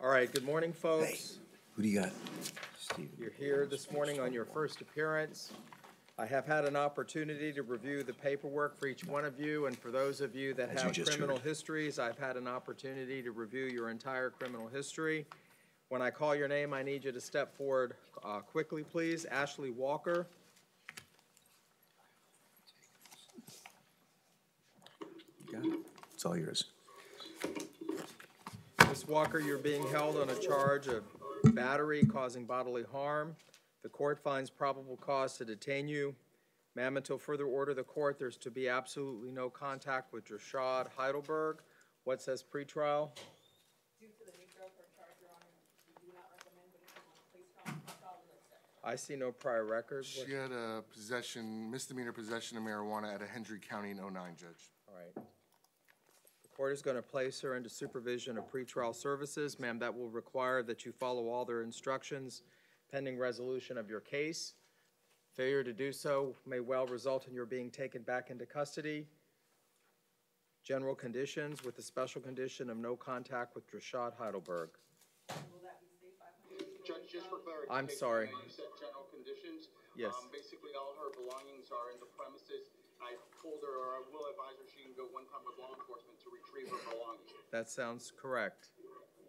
All right, good morning, folks. Hey, who do you got? Steve. You're here this morning on your first appearance. I have had an opportunity to review the paperwork for each one of you, and for those of you that have criminal histories, I've had an opportunity to review your entire criminal history. When I call your name, I need you to step forward quickly, please. Ashley Walker. You got it. It's all yours. Ms. Walker, you're being held on a charge of battery causing bodily harm. The court finds probable cause to detain you. Ma'am, until further order of the court, there's to be absolutely no contact with Rashad Heidelberg. What says pretrial? Due to the nature of her charge, Your Honor, we do not recommend that it be I see no prior record. She had a misdemeanor possession of marijuana at a Hendry County in 09, Judge. All right. The court is going to place her into supervision of pretrial services. Ma'am, that will require that you follow all their instructions pending resolution of your case. Failure to do so may well result in your being taken back into custody. General conditions with the special condition of no contact with Rashad Heidelberg. Will that be state 500? Judge, just for clarification, I'm sorry. You said general conditions. Yes. Basically, all her belongings are in the premises. I told her, or I will advise her, she can go one time with law enforcement to retrieve her belongings. That sounds correct.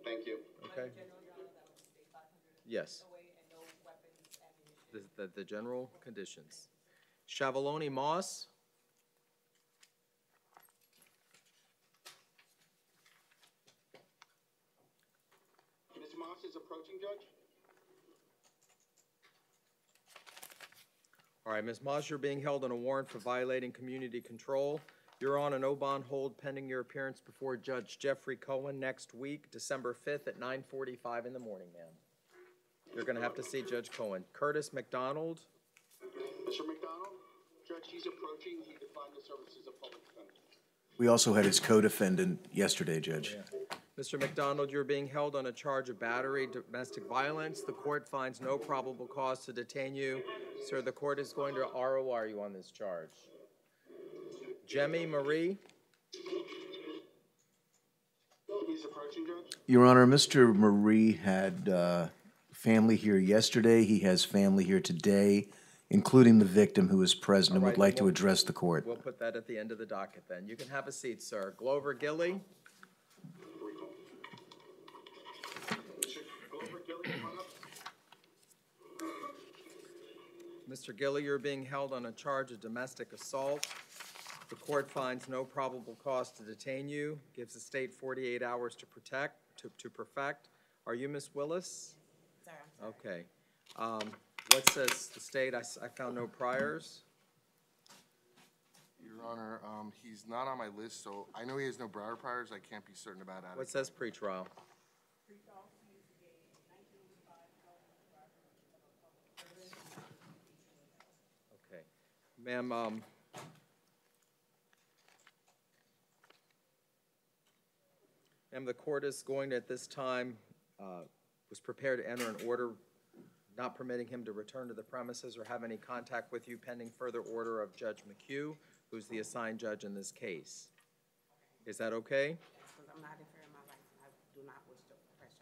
Thank you. Okay. General, Your Honor, that will be state 500. Yes. No way and no weapons, ammunition. The general conditions. Shavaloni Moss. Ms. Moss is approaching, Judge. All right, Ms. Moss, you're being held on a warrant for violating community control. You're on an O-bond hold pending your appearance before Judge Jeffrey Cohen next week, December 5th at 9:45 in the morning, ma'am. You're going to have to see Judge Cohen. Curtis McDonald. Mr. McDonald, Judge, he's approaching. He declined the services of public defender. We also had his co-defendant yesterday, Judge. Yeah. Mr. McDonald, you're being held on a charge of battery, domestic violence. The court finds no probable cause to detain you. Sir, the court is going to ROR you on this charge. Jemmy Marie. He's approaching, Judge. Your Honor, Mr. Marie had family here yesterday. He has family here today, including the victim who is present and would like to address the court. We'll put that at the end of the docket then. You can have a seat, sir. Glover Gilly. Mr. Gilly, you're being held on a charge of domestic assault. The court finds no probable cause to detain you, gives the state 48 hours to perfect. Are you Miss Willis? Sir, I'm sorry. Okay. What says the state? I found no priors. Your Honor, he's not on my list, so I know he has no prior priors. I can't be certain about that. What says pretrial? Okay. Ma'am, the court is going to, at this time, was prepared to enter an order not permitting him to return to the premises or have any contact with you pending further order of Judge McHugh, who's the assigned judge in this case. Is that okay? Because I'm not interfering my rights and I do not wish to press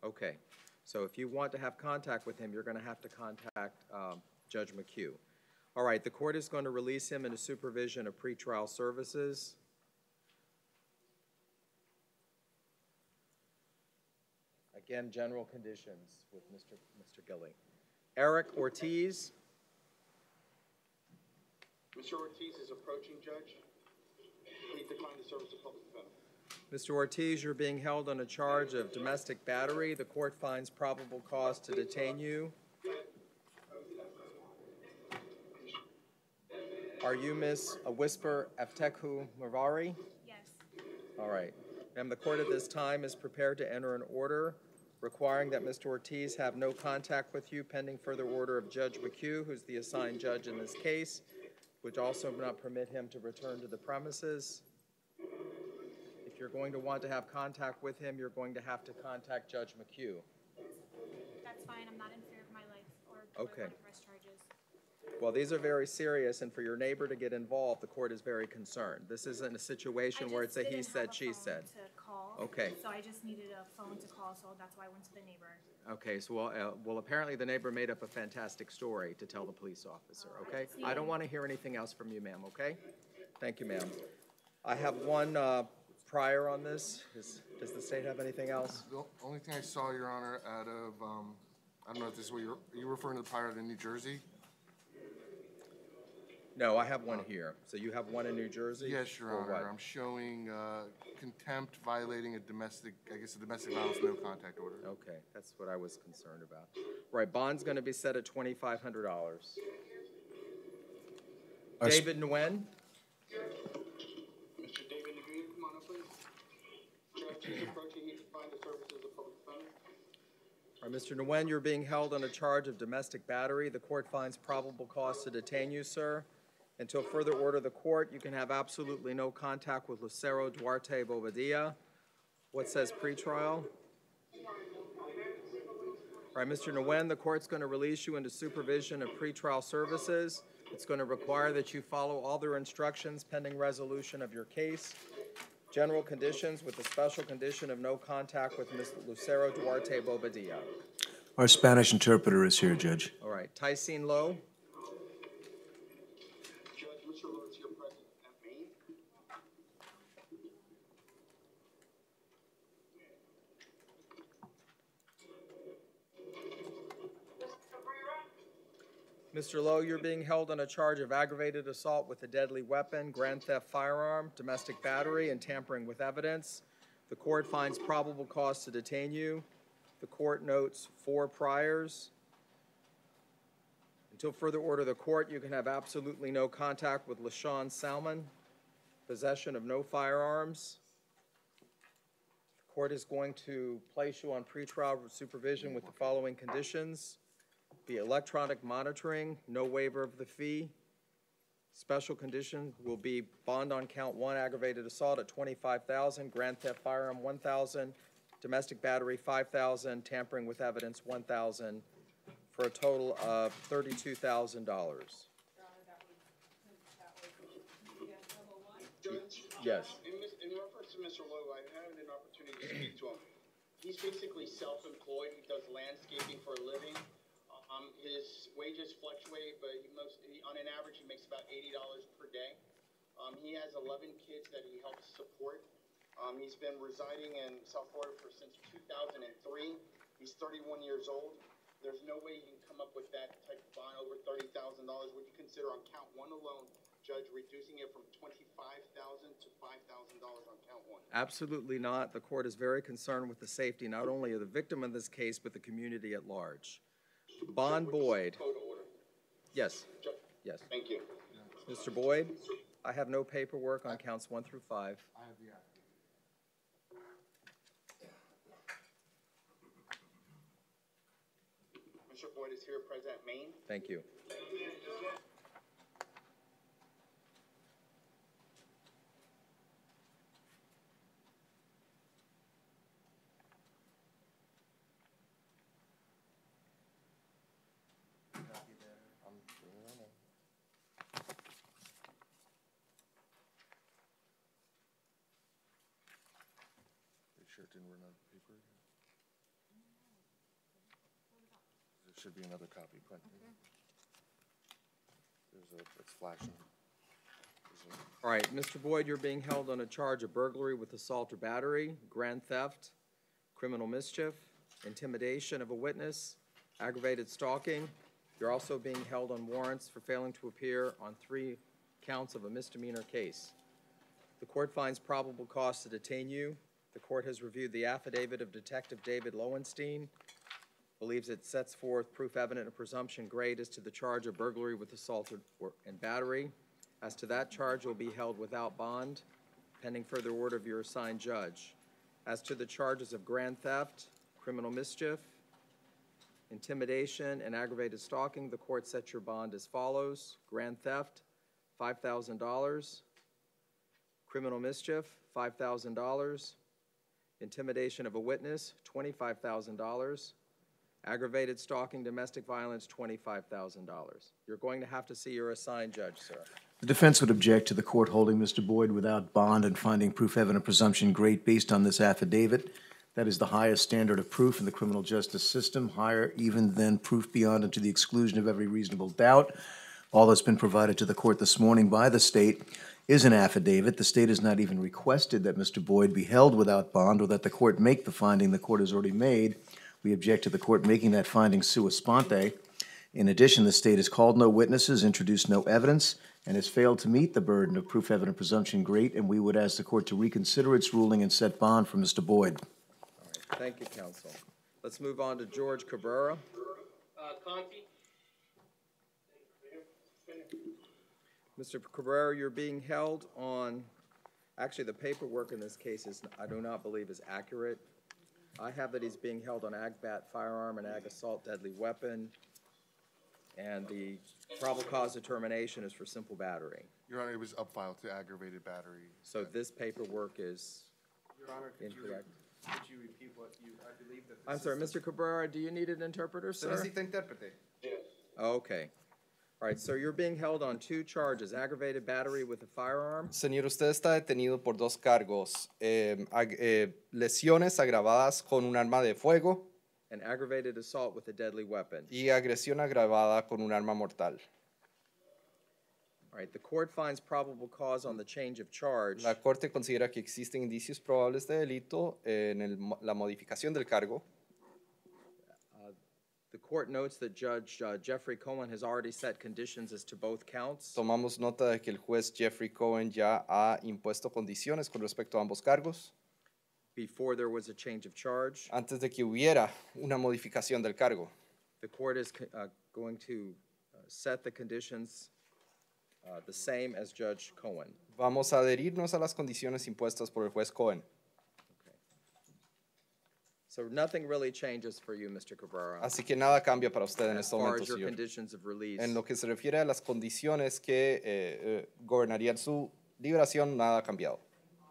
charges. Okay. So if you want to have contact with him, you're going to have to contact Judge McHugh. All right, the court is going to release him into supervision of pretrial services. Again, general conditions with Mr. Gilly. Eric Ortiz. Mr. Ortiz is approaching, Judge. He declined the service of public defender. Mr. Ortiz, you're being held on a charge of domestic battery. The court finds probable cause to detain you. Are you Miss Whisper Aftekhu Mavari? Yes. All right. Ma'am, the court at this time is prepared to enter an order requiring that Mr. Ortiz have no contact with you pending further order of Judge McHugh, who's the assigned judge in this case, which also not permit him to return to the premises. If you're going to want to have contact with him, you're going to have to contact Judge McHugh. That's fine. I'm not in fear of my life or Okay. press charges. Well, these are very serious, and for your neighbor to get involved, the court is very concerned. This isn't a situation where it's a he said, she said. To call, Okay. so I just needed a phone to call, so that's why I went to the neighbor. Okay, so, well, apparently the neighbor made up a fantastic story to tell the police officer, okay? I don't want to hear anything else from you, ma'am, okay? Thank you, ma'am. I have one prior on this. Does the state have anything else? The only thing I saw, Your Honor, out of, I don't know if this is what you're referring to the prior to New Jersey? No, I have one here. So you have one in New Jersey? Yes, Your For Honor. what? I'm showing contempt violating a domestic violence no contact order. Okay, that's what I was concerned about. Right, bond's going to be set at $2,500. Our David Nguyen? Mr. David Nguyen, come on up, please. Judge, he's approaching. He provides the services of public defender. All right, Mr. Nguyen, you're being held on a charge of domestic battery. The court finds probable cause to detain you, sir. Until further order of the court, you can have absolutely no contact with Lucero Duarte Bobadilla. What says pretrial? All right, Mr. Nguyen, the court's going to release you into supervision of pretrial services. It's going to require that you follow all their instructions pending resolution of your case. General conditions with the special condition of no contact with Ms. Lucero Duarte Bobadilla. Our Spanish interpreter is here, Judge. All right, Tycene Lowe? Judge, Mr. Lowe is here present at Maine. Mr. Lowe, you're being held on a charge of aggravated assault with a deadly weapon, grand theft firearm, domestic battery, and tampering with evidence. The court finds probable cause to detain you. The court notes 4 priors. Until further order of the court, you can have absolutely no contact with LaShawn Salmon, possession of no firearms. The court is going to place you on pretrial supervision with the following conditions. The electronic monitoring, no waiver of the fee. Special condition will be bond on count 1, aggravated assault at $25,000, grand theft firearm $1,000, domestic battery $5,000, tampering with evidence $1,000, for a total of $32,000. Judge? Yes. In reference to Mr. Lowe, I had an opportunity to speak to him. He's basically self-employed. He does landscaping for a living. His wages fluctuate, but on an average, he makes about $80 per day. He has 11 kids that he helps support. He's been residing in South Florida since 2003. He's 31 years old. There's no way you can come up with that type of bond over $30,000. Would you consider on count 1 alone, Judge, reducing it from $25,000 to $5,000 on count 1? Absolutely not. The court is very concerned with the safety not only of the victim in this case, but the community at large. Bond Boyd. Code order. Yes. Judge, Yes. thank you. Mr. Boyd, I have no paperwork on counts 1 through 5. I have the affidavit. Mr. Boyd is here present at Maine. Thank you. Sure it didn't run out of paper? There should be another copy printed. It's flashing. All right, Mr. Boyd, you're being held on a charge of burglary with assault or battery, grand theft, criminal mischief, intimidation of a witness, aggravated stalking. You're also being held on warrants for failing to appear on 3 counts of a misdemeanor case. The court finds probable cause to detain you. The court has reviewed the affidavit of Detective David Lowenstein, believes it sets forth proof evident and presumption great as to the charge of burglary with assault and battery. As to that charge, will be held without bond, pending further order of your assigned judge. As to the charges of grand theft, criminal mischief, intimidation, and aggravated stalking, the court sets your bond as follows. Grand theft, $5,000. Criminal mischief, $5,000. Intimidation of a witness, $25,000. Aggravated stalking, domestic violence, $25,000. You're going to have to see your assigned judge, sir. The defense would object to the court holding Mr. Boyd without bond and finding proof evident presumption great based on this affidavit. That is the highest standard of proof in the criminal justice system, higher even than proof beyond and to the exclusion of every reasonable doubt. All that's been provided to the court this morning by the state is an affidavit. The state has not even requested that Mr. Boyd be held without bond or that the court make the finding the court has already made. We object to the court making that finding sua sponte. In addition, the state has called no witnesses, introduced no evidence, and has failed to meet the burden of proof evident presumption great, and we would ask the court to reconsider its ruling and set bond for Mr. Boyd. All right, thank you, counsel. Let's move on to George Cabrera. Conti? Mr. Cabrera, you're being held on, actually, the paperwork in this case is, I do not believe is accurate. I have that he's being held on ag bat firearm and ag assault deadly weapon, and the probable cause determination is for simple battery. Your Honor, it was upfiled to aggravated battery. So this paperwork is Your Honor, incorrect. could you repeat what you, I believe that this I'm sorry, Mr. Cabrera, do you need an interpreter, Se sir? necesita intérprete. Okay. All right, so you're being held on two charges, aggravated battery with a firearm Señor, usted está detenido por dos cargos, lesiones agravadas con un arma de fuego and aggravated assault with a deadly weapon. y agresión agravada con un arma mortal. All right, the court finds probable cause on the change of charge La Corte considera que existen indicios probables de delito en la modificación del cargo. The court notes that Judge Jeffrey Cohen has already set conditions as to both counts. Tomamos nota de que el juez Jeffrey Cohen ya ha impuesto condiciones con respecto a ambos cargos Before there was a change of charge. antes de que hubiera una modificación del cargo. The court is going to set the conditions the same as Judge Cohen. Vamos a adherirnos a las condiciones impuestas por el juez Cohen. So nothing really changes for you, Mr. Cabrera, Así que nada cambia para usted en as este far momento, as your señor. conditions of release. En lo que se refiere a las condiciones que gobernarían su liberación, nada ha cambiado.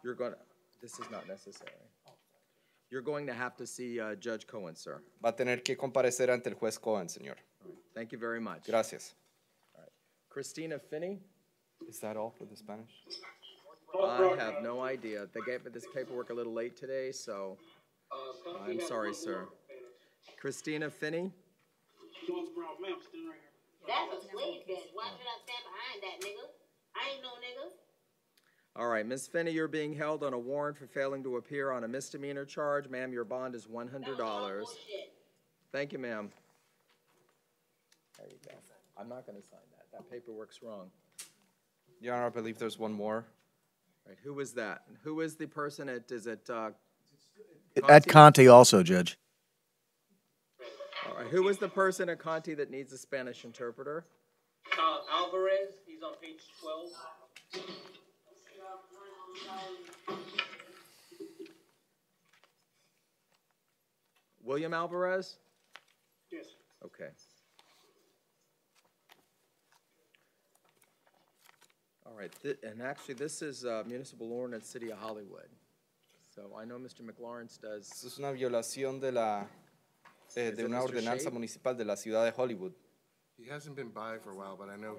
You're going to, this is not necessary. You're going to have to see Judge Cohen, sir. Va a tener que comparecer ante el juez Cohen, señor. Thank you very much. Gracias. Christina Finney? Is that all for the Spanish? I have no idea. They gave me this paperwork a little late today, so I'm sorry, sir. Christina Finney? That's a slave bitch. Why should I stand behind that nigga? I ain't no nigga. All right, Ms. Finney, you're being held on a warrant for failing to appear on a misdemeanor charge. Ma'am, your bond is $100. Thank you, ma'am. There you go. I'm not going to sign that. That paperwork's wrong. Your Honor, I believe there's one more. All right, who is that? Who is the person at, is it, At Conte also, Judge. all right, who is the person at Conti that needs a Spanish interpreter? Alvarez, he's on page 12. William Alvarez? Yes. Okay. All right, and actually, this is municipal ordinance, City of Hollywood. So I know Mr. McLawrence does. Esto es una violación de it de una Mr. ordenanza Shade? municipal de la ciudad de Hollywood. He hasn't been by for a while, but I know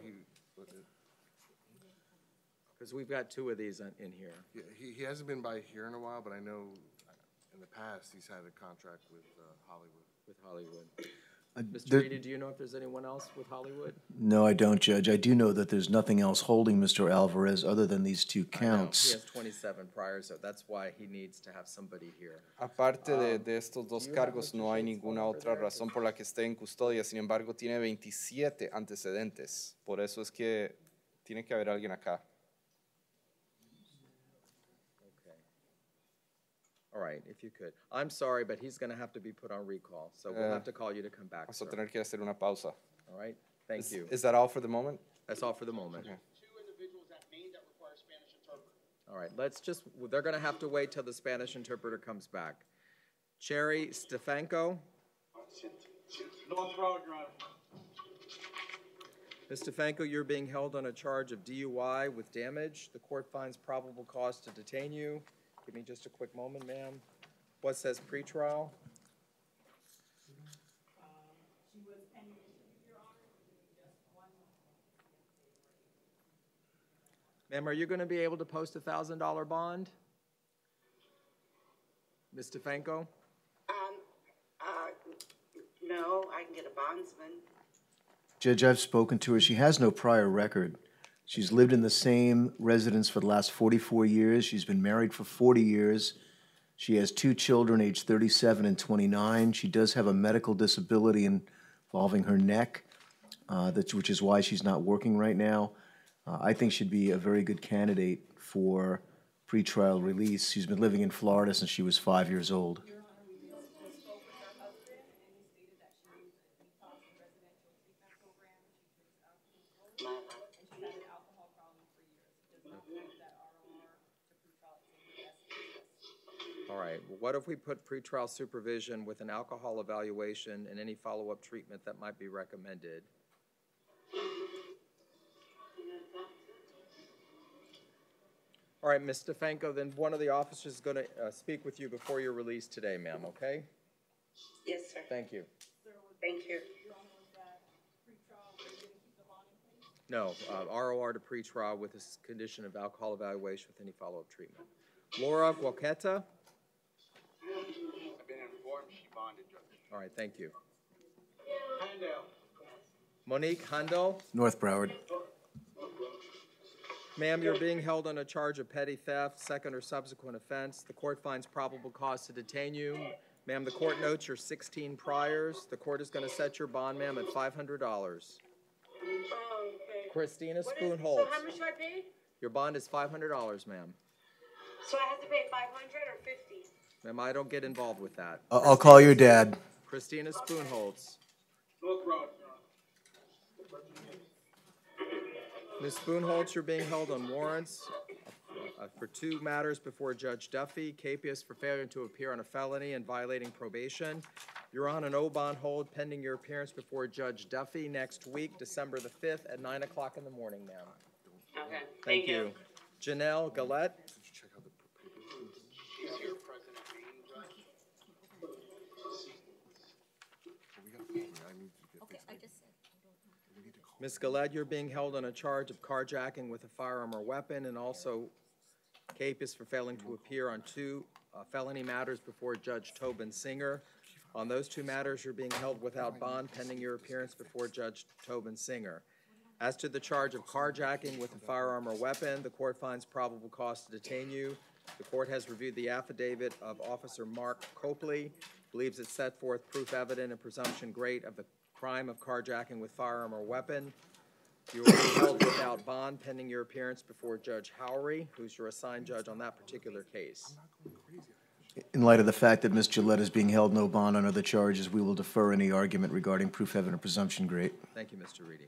Because we've got two of these in here. he hasn't been by here in a while, but I know in the past he's had a contract with Hollywood. With Hollywood. Mr. there- Reedy, do you know if there's anyone else with Hollywood? No, I don't, Judge. I do know that there's nothing else holding Mr. Alvarez other than these two I know, counts. he has 27 prior, so that's why he needs to have somebody here. Aparte de estos dos cargos, no hay ninguna otra razón por la que esté en custodia. Sin embargo, tiene 27 antecedentes. Por eso es que tiene que haber alguien acá. Okay. All right, if you could. I'm sorry, but he's going to have to be put on recall, so we'll have to call you to come back, Vamos a sir. tener que hacer una pausa. All right, thank you. Is that all for the moment? That's all for the moment. Okay. Two individuals at Maine that require Spanish interpreter. All right, let's just, they're going to have to wait till the Spanish interpreter comes back. Cherry Stefanko? North Road, Your Honor. Ms. Stefanko, you're being held on a charge of DUI with damage. The court finds probable cause to detain you. Give me just a quick moment, ma'am. What says pretrial? Ma'am, are you going to be able to post a $1,000 bond? Ms. DeFranco? No, I can get a bondsman. Judge, I've spoken to her. She has no prior record. She's lived in the same residence for the last 44 years. She's been married for 40 years. She has 2 children, aged 37 and 29. She does have a medical disability involving her neck, which is why she's not working right now. I think she'd be a very good candidate for pretrial release. She's been living in Florida since she was 5 years old. Your Honor, we just spoke with her husband, and he stated that she used a detox and residential treatment program. She drinks alcohol, and she's had an alcohol problem for years. She does not want that ROR to pretrial exam. All right, well, what if we put pretrial supervision with an alcohol evaluation and any follow-up treatment that might be recommended? All right, Ms. DeFranco, then one of the officers is going to speak with you before you're released today, ma'am, okay? Yes, sir. Thank you. Thank you. Your Honor, was that pretrial, were you gonna keep the bond in place? No, ROR to pretrial with this condition of alcohol evaluation with any follow-up treatment. Laura Guaqueta? I've been informed she bonded, Judge. All right, thank you. Handel. Monique Handel? North Broward. Ma'am, you're being held on a charge of petty theft, second or subsequent offense. The court finds probable cause to detain you. Ma'am, the court notes your 16 priors. The court is going to set your bond, ma'am, at $500. Oh, okay. Christina So Spoonholtz. how much do I pay? Your bond is $500, ma'am. So I have to pay 500 or 50? Ma'am, I don't get involved with that. I'll call your dad. Christina Spoonholtz. North Road, Ms. Spoonholtz, you're being held on warrants for 2 matters before Judge Duffy. Capias for failure to appear on a felony and violating probation. You're on an O-bond hold pending your appearance before Judge Duffy next week, December the 5th at 9 o'clock in the morning, ma'am. Okay. Thank you. Janelle Gillette. she's here, President Bean, Judge. Okay, I just said. Ms. Gillette, you're being held on a charge of carjacking with a firearm or weapon, and also Capias for failing to appear on 2 felony matters before Judge Tobin Singer. On those 2 matters, you're being held without bond pending your appearance before Judge Tobin Singer. As to the charge of carjacking with a firearm or weapon, the court finds probable cause to detain you. The court has reviewed the affidavit of Officer Mark Copley, believes it set forth proof evident and presumption great of the crime of carjacking with firearm or weapon. You will be held without bond pending your appearance before Judge Howery, who's your assigned judge on that particular case. In light of the fact that Ms. Gillette is being held no bond under the charges, we will defer any argument regarding proof evident presumption great. Thank you, Mr. Reedy.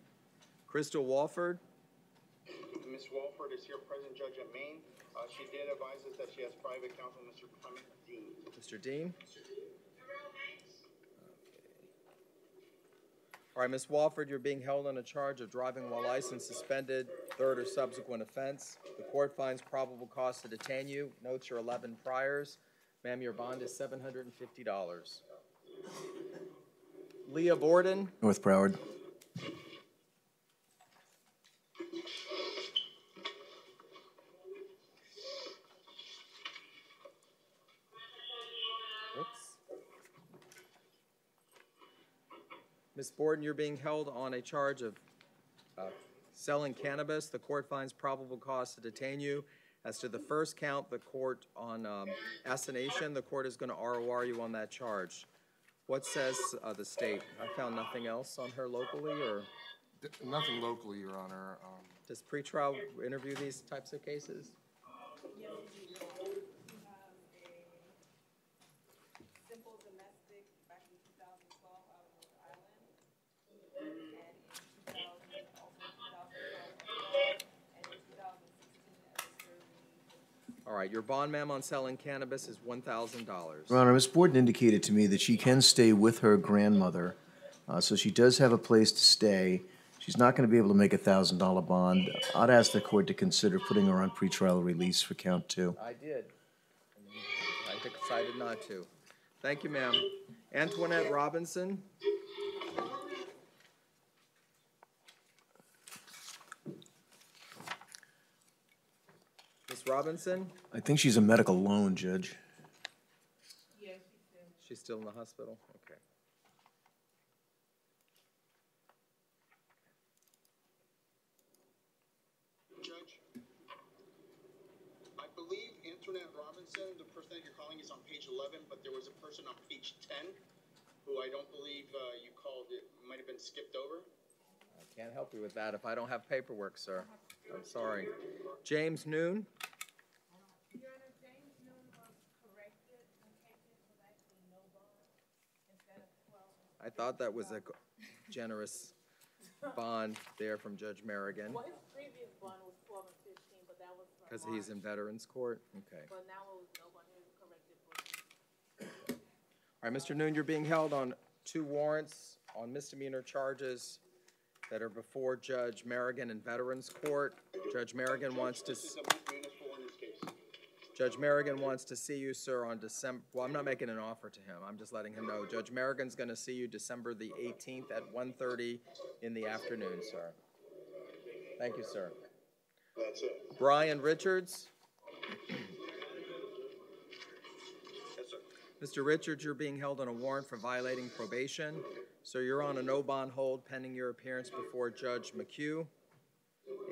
Crystal Walford. Ms. Walford is here, President Judge at Maine. She did advise us that she has private counsel, Mr. Clement Dean. Mr. Dean. All right, Ms. Walford, you're being held on a charge of driving while license suspended, 3rd or subsequent offense. The court finds probable cause to detain you. Notes your 11 priors. Ma'am, your bond is $750. Leah Borden. North Broward. Ms. Borden, you're being held on a charge of selling cannabis. The court finds probable cause to detain you. As to the first count, the court on assignation, the court is going to ROR you on that charge. What says the state? I found nothing else on her locally, or? Nothing locally, Your Honor. Does pretrial interview these types of cases? Yes, we do. We have a simple domestic back in 2012 out of Rhode Island. And in 2000, also in 2012, and in 2016 as a survey. All right, your bond, ma'am, on selling cannabis is $1,000. Your Honor, Ms. Borden indicated to me that she can stay with her grandmother, so she does have a place to stay. She's not going to be able to make a $1,000 bond. I'd ask the court to consider putting her on pretrial release for count 2. I did. I decided not to. Thank you, ma'am. Antoinette Robinson. Robinson? I think she's a medical loan, Judge. She's still in the hospital? Okay. Judge, I believe Antoinette Robinson, the person that you're calling, is on page 11, but there was a person on page 10 who I don't believe you called. It might have been skipped over. I can't help you with that if I don't have paperwork, sir. I'm sorry. James Noon? Your Honor, James Noon was corrected and taken to actually no bond instead of 12. I thought that was a generous bond there from Judge Merrigan, Well, his previous bond was 12 and 15, but that was from because he's in Veterans Court. Okay. But now it was no bond, he was corrected for. All right, Mr. Noon, you're being held on 2 warrants on misdemeanor charges that are before Judge Merrigan in Veterans Court. Judge Merrigan wants to... This is a municipal in this case. Judge Merrigan wants to see you, sir, on December, well, I'm not making an offer to him. I'm just letting him know. Judge Merrigan's going to see you December the 18th at 1:30 in the afternoon, sir. Thank you, sir. That's it. Brian Richards? Yes, sir. Mr. Richards, you're being held on a warrant for violating probation. So you're on a no bond hold pending your appearance before Judge McHugh.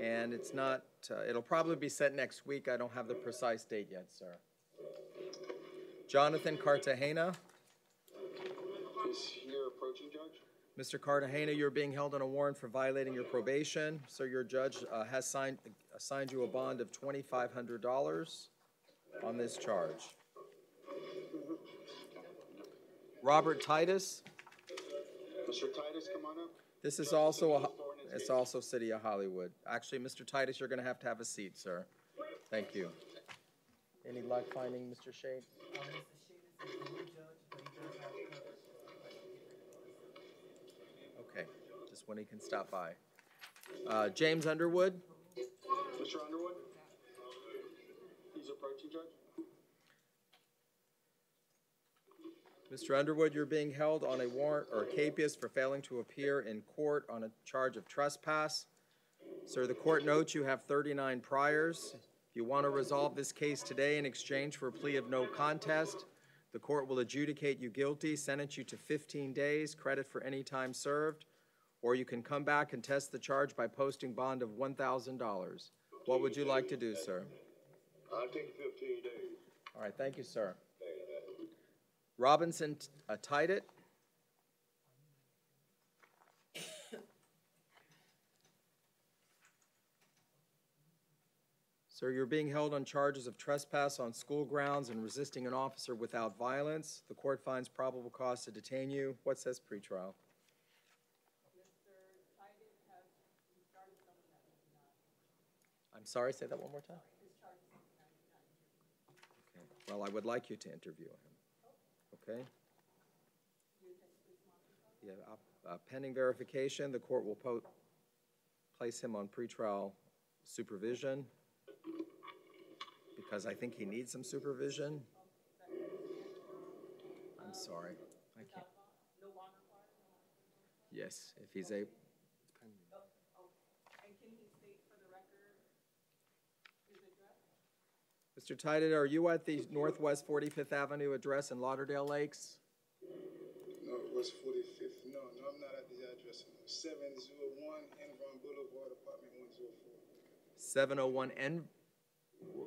And it's not, it'll probably be set next week. I don't have the precise date yet, sir. Jonathan Cartagena. Is here approaching, Judge? Mr. Cartagena, you're being held on a warrant for violating your probation. So your judge has assigned you a bond of $2,500 on this charge. Robert Titus. Mr. Titus, come on up. This is also it's also City of Hollywood. Actually, Mr. Titus, you're going to have a seat, sir. Thank you. Any luck finding Mr. Shade? Mr. Shade is a new judge, but he does have coverage. Okay, just when he can stop by. James Underwood. Mr. Underwood? He's approaching, Judge? Mr. Underwood, you're being held on a warrant or capias for failing to appear in court on a charge of trespass. Sir, the court notes you have 39 priors. If you want to resolve this case today in exchange for a plea of no contest, the court will adjudicate you guilty, sentence you to 15 days, credit for any time served, or you can come back and test the charge by posting bond of $1,000. What would you like to do, sir? I'll take 15 days. All right, thank you, sir. Robinson Tidet. Sir, you're being held on charges of trespass on school grounds and resisting an officer without violence. The court finds probable cause to detain you. What says pretrial? I'm sorry, say that one more time. Okay. Well, I would like you to interview him. Okay? Yeah, pending verification, the court will place him on pretrial supervision because I think he needs some supervision. I'm sorry. I can't. Yes, if he's able. Mr. Tidet, are you at the Northwest 45th Avenue address in Lauderdale Lakes? Northwest 45th, no, I'm not at the address. 701 Enron Boulevard, apartment 104. 701 N?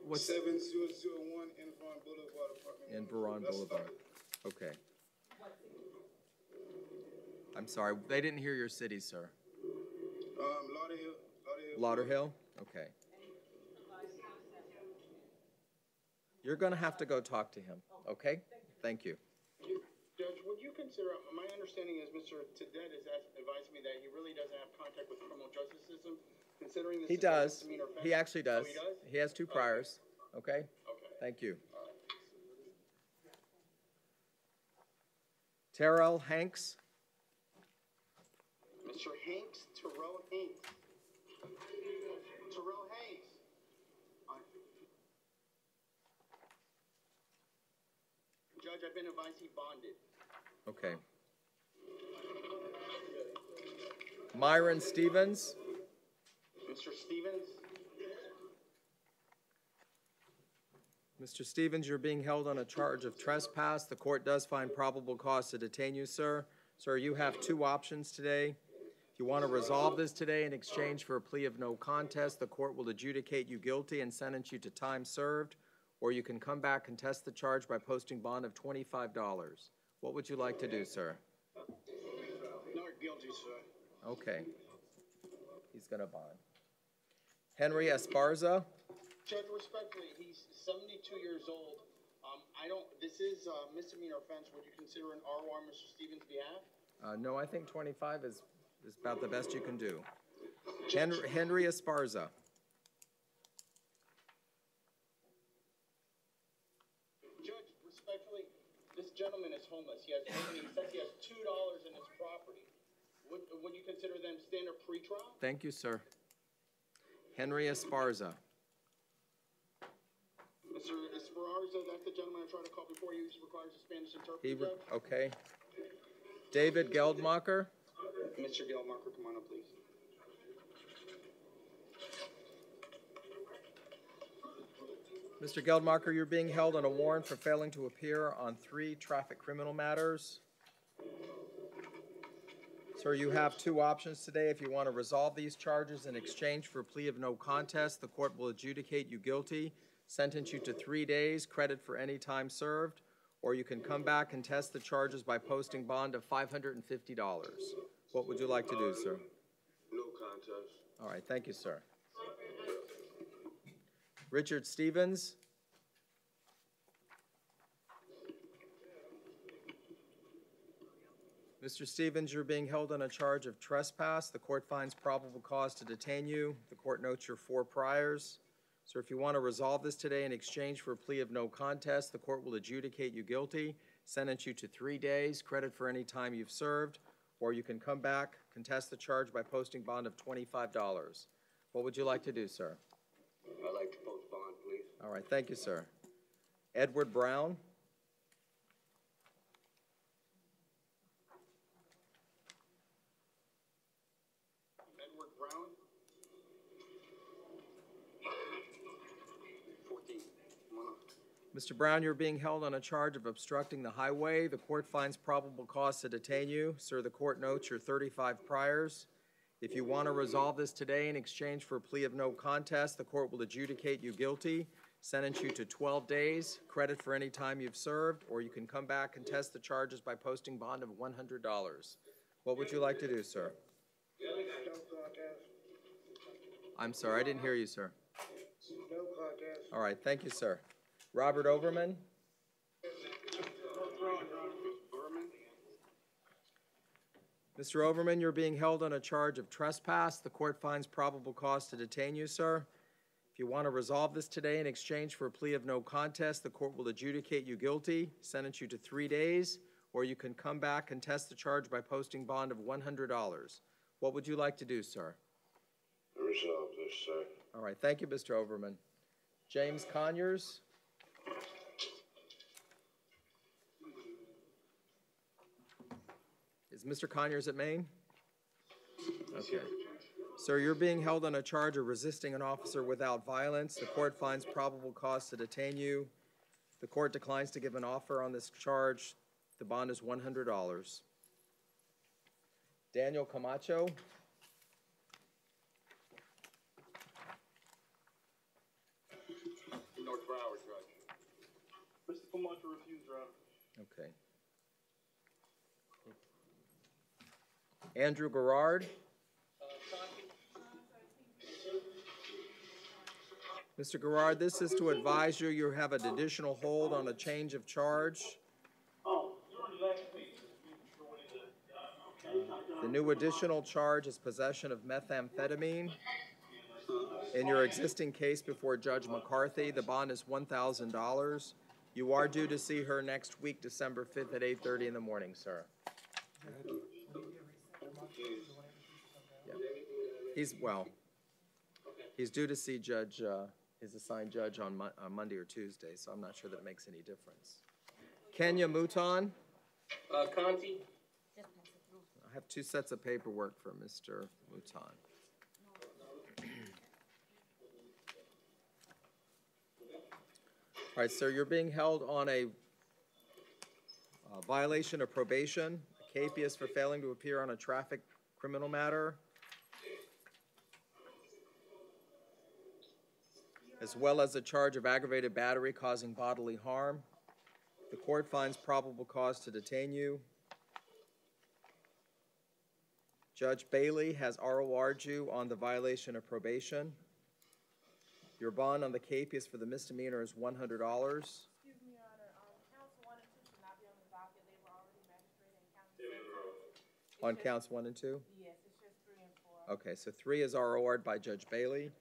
What's 7001 Enron Boulevard, apartment 104. Enron Boulevard. Okay. I'm sorry, they didn't hear your city, sir. Lauderhill. Lauderhill? Okay. You're going to have to go talk to him, okay? Thank you. Judge, would you consider, my understanding is Mr. Tidet is advising me that he really doesn't have contact with the criminal justice system, considering this He is a does. misdemeanor offense? He actually does. Oh, he does? He has 2 priors, okay? Okay. Thank you. Terrell Hanks. Mr. Hanks, Terrell Hanks. Terrell Hanks. Judge, I've been advised he bonded. Okay. Myron Stevens. Mr. Stevens? Mr. Stevens, you're being held on a charge of trespass. The court does find probable cause to detain you, sir. Sir, you have two options today. If you want to resolve this today in exchange for a plea of no contest, the court will adjudicate you guilty and sentence you to time served, or you can come back and contest the charge by posting bond of $25. What would you like to do, sir? Not guilty, sir. Okay. He's going to bond. Henry Esparza. Judge, respectfully, he's 72 years old. This is a misdemeanor offense. Would you consider an RO on Mr. Stevens' behalf? No, I think 25 is about the best you can do. Henry Esparza. Judge, respectfully, this gentleman is homeless. He says he has $2 in his property. Would you consider them standard pretrial? Thank you, sir. Henry Esparza. Mr. Esparza, that's the gentleman I tried to call before. He requires a Spanish interpreter, Judge. Okay. David Geldmacher. Mr. Geldmacher, come on up, please. Mr. Geldmacher, you're being held on a warrant for failing to appear on 3 traffic criminal matters. Sir, you have two options today. If you want to resolve these charges in exchange for a plea of no contest, the court will adjudicate you guilty, sentence you to 3 days, credit for any time served, or you can come back and test the charges by posting bond of $550. What would you like to do, sir? No contest. All right, thank you, sir. Richard Stevens. Mr. Stevens, you're being held on a charge of trespass. The court finds probable cause to detain you. The court notes your 4 priors. Sir, if you want to resolve this today in exchange for a plea of no contest, the court will adjudicate you guilty, sentence you to 3 days, credit for any time you've served, or you can come back, contest the charge by posting bond of $25. What would you like to do, sir? I'd like to post bond, please. All right, thank you, sir. Edward Brown. Edward Brown. 14. Come on up. Mr. Brown, you're being held on a charge of obstructing the highway. The court finds probable cause to detain you. Sir, the court notes your 35 priors. If you want to resolve this today in exchange for a plea of no contest, the court will adjudicate you guilty, sentence you to 12 days, credit for any time you've served, or you can come back and test the charges by posting bond of $100. What would you like to do, sir? No contest. I'm sorry, I didn't hear you, sir. No contest. All right, thank you, sir. Robert Overman. Mr. Overman, you're being held on a charge of trespass. The court finds probable cause to detain you, sir. If you want to resolve this today in exchange for a plea of no contest, the court will adjudicate you guilty, sentence you to 3 days, or you can come back and test the charge by posting bond of $100. What would you like to do, sir? Resolve this, sir. All right, thank you, Mr. Overman. James Conyers. Is Mr. Conyers at Maine? Okay. Sir, you're being held on a charge of resisting an officer without violence. The court finds probable cause to detain you. The court declines to give an offer on this charge. The bond is $100. Daniel Camacho. North Broward, Judge. Mr. Camacho refused, Your Honor. Okay. Andrew Garrard. Mr. Garrard, this is to advise you you have an additional hold on a change of charge. The new additional charge is possession of methamphetamine. In your existing case before Judge McCarthy, the bond is $1,000. You are due to see her next week, December 5th at 8:30 in the morning, sir. Yeah. He's due to see his assigned judge on Monday or Tuesday, so I'm not sure that it makes any difference. Kenya Mouton. Conti. I have 2 sets of paperwork for Mr. Mouton. All All right, sir, you're being held on a violation of probation, a capias for failing to appear on a traffic criminal matter, as well as a charge of aggravated battery causing bodily harm. The court finds probable cause to detain you. Judge Bailey has ROR'd you on the violation of probation. Your bond on the capias for the misdemeanor is $100. Excuse me, Your Honor, counts 1 and 2 should not be on the docket. They were already magistrated and counted. On counts 1 and 2? Yes, it's just 3 and 4. Okay, so 3 is ROR'd by Judge Bailey.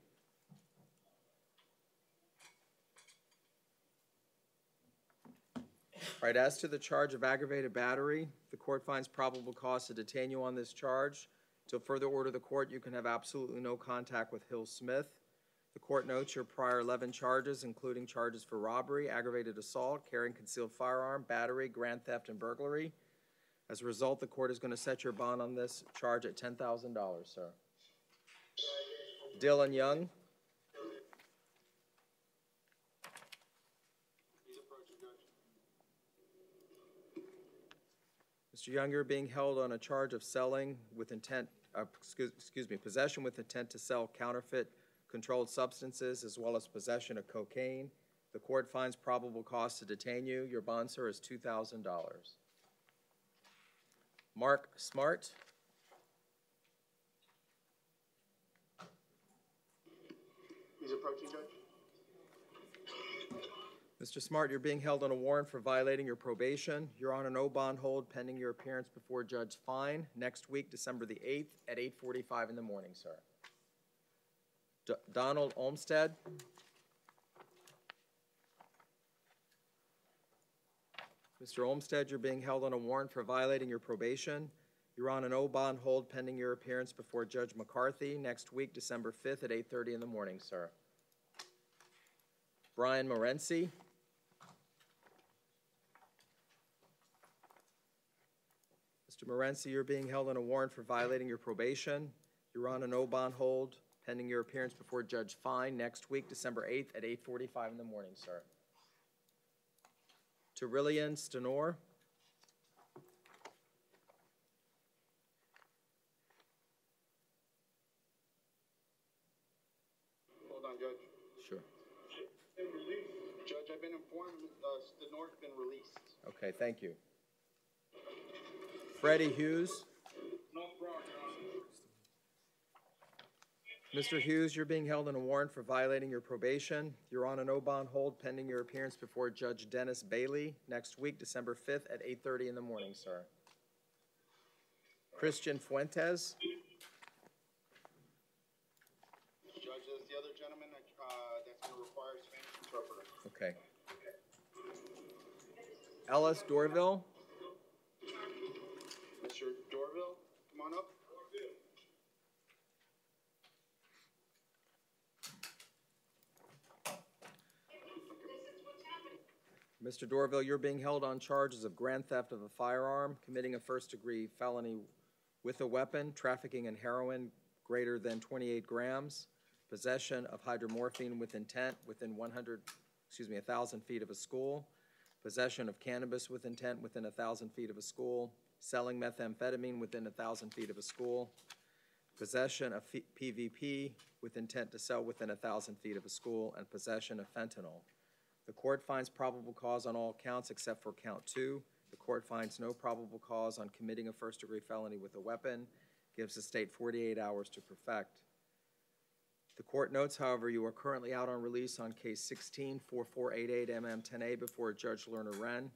All right, as to the charge of aggravated battery, the court finds probable cause to detain you on this charge. Till further order of the court, you can have absolutely no contact with Hill Smith. The court notes your prior 11 charges, including charges for robbery, aggravated assault, carrying concealed firearm, battery, grand theft, and burglary. As a result, the court is going to set your bond on this charge at $10,000, sir. Dylan Young. Mr. Young, you're being held on a charge of selling with intent, possession with intent to sell counterfeit controlled substances, as well as possession of cocaine. The court finds probable cause to detain you. Your bond, sir, is $2,000. Mark Smart. He's approaching, Judge. Mr. Smart, you're being held on a warrant for violating your probation. You're on a no bond hold pending your appearance before Judge Fine next week, December the 8th at 8:45 in the morning, sir. Donald Olmstead. Mr. Olmstead, you're being held on a warrant for violating your probation. You're on a no bond hold pending your appearance before Judge McCarthy next week, December 5th at 8:30 in the morning, sir. Brian Morency. Mr. Morency, you're being held on a warrant for violating your probation. You're on a no bond hold pending your appearance before Judge Fine next week, December 8th at 8:45 in the morning, sir. Terillian Stenor. Hold on, Judge. Sure. Judge, I've been informed Stenor's been released. Okay, thank you. Freddie Hughes. No fraud, Your Honor. Mr. Hughes, you're being held on a warrant for violating your probation. You're on a no bond hold pending your appearance before Judge Dennis Bailey next week, December 5th at 8:30 in the morning, sir. Christian Fuentes. Judge, there's the other gentleman that's going to require a Spanish interpreter. Okay. Ellis Dorville. Mr. Dorville, come on up. Mr. Dorville, you're being held on charges of grand theft of a firearm, committing a first-degree felony with a weapon, trafficking in heroin greater than 28 grams, possession of hydromorphine with intent within 1,000 feet of a school, possession of cannabis with intent within 1,000 feet of a school, selling methamphetamine within 1,000 feet of a school, possession of PVP with intent to sell within 1,000 feet of a school, and possession of fentanyl. The court finds probable cause on all counts except for count 2. The court finds no probable cause on committing a first-degree felony with a weapon, gives the state 48 hours to perfect. The court notes, however, you are currently out on release on case 16-4488-MM10A before Judge Lerner Wren.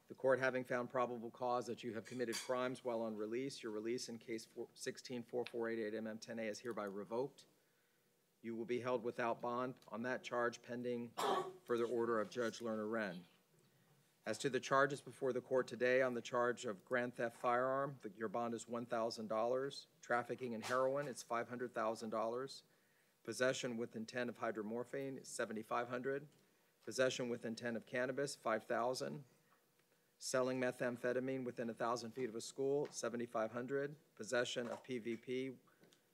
The court having found probable cause that you have committed crimes while on release, your release in case 16-4488-MM10A is hereby revoked. You will be held without bond on that charge pending further order of Judge Lerner Wren. As to the charges before the court today on the charge of grand theft firearm, your bond is $1,000. Trafficking in heroin, it's $500,000. Possession with intent of hydromorphine is $7,500. Possession with intent of cannabis, $5,000. Selling methamphetamine within 1,000 feet of a school, $7,500. Possession of PVP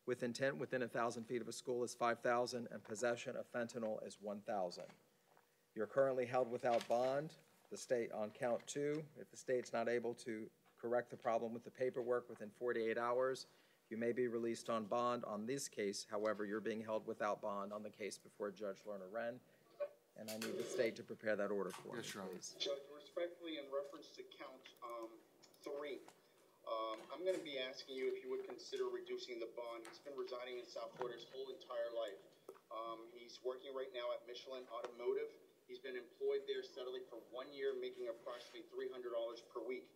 with intent within 1,000 feet of a school is $5,000, and possession of fentanyl is $1,000. You're currently held without bond. The state, on count 2, if the state's not able to correct the problem with the paperwork within 48 hours, you may be released on bond on this case. However, you're being held without bond on the case before Judge Lerner Wren, and I need the state to prepare that order for me, please. Judge, respectfully, in reference to count 3, I'm going to be asking you if you would consider reducing the bond. He's been residing in South Florida his whole entire life. He's working right now at Michelin Automotive. He's been employed there steadily for 1 year, making approximately $300 per week.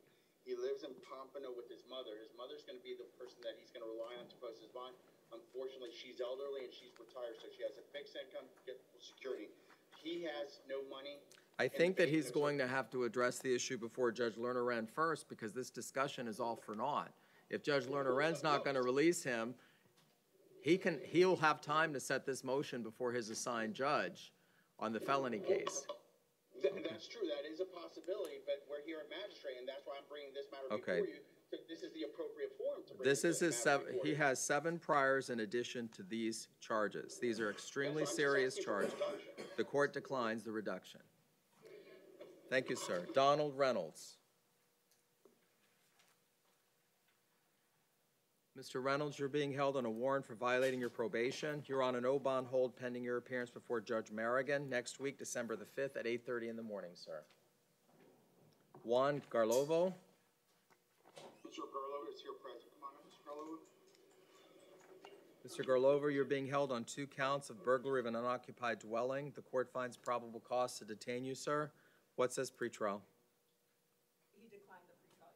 He lives in Pompano with his mother. His mother's going to be the person that he's going to rely on to post his bond. Unfortunately, she's elderly and she's retired, so she has a fixed income, get security. He has no money. I think that he's going to have to address the issue before Judge Lerner Wren first, because this discussion is all for naught. If Judge Lerner Wren's not going to release him, he'll have time to set this motion before his assigned judge on the felony case. That's true. That is a possibility, but we're here at magistrate, and that's why I'm bringing this matter before you. This is the appropriate forum to bring This is his he you. has 7 priors in addition to these charges. These are extremely serious charges. The court declines the reduction. Thank you, sir. Donald Reynolds. Mr. Reynolds, you're being held on a warrant for violating your probation. You're on an O-bond hold pending your appearance before Judge Merrigan next week, December the 5th at 8:30 in the morning, sir. Juan Garlovo. Mr. Garlovo is here present. Come on up, Mr. Garlovo. Mr. Garlovo, you're being held on 2 counts of burglary of an unoccupied dwelling. The court finds probable cause to detain you, sir. What says pretrial? He declined the pretrial.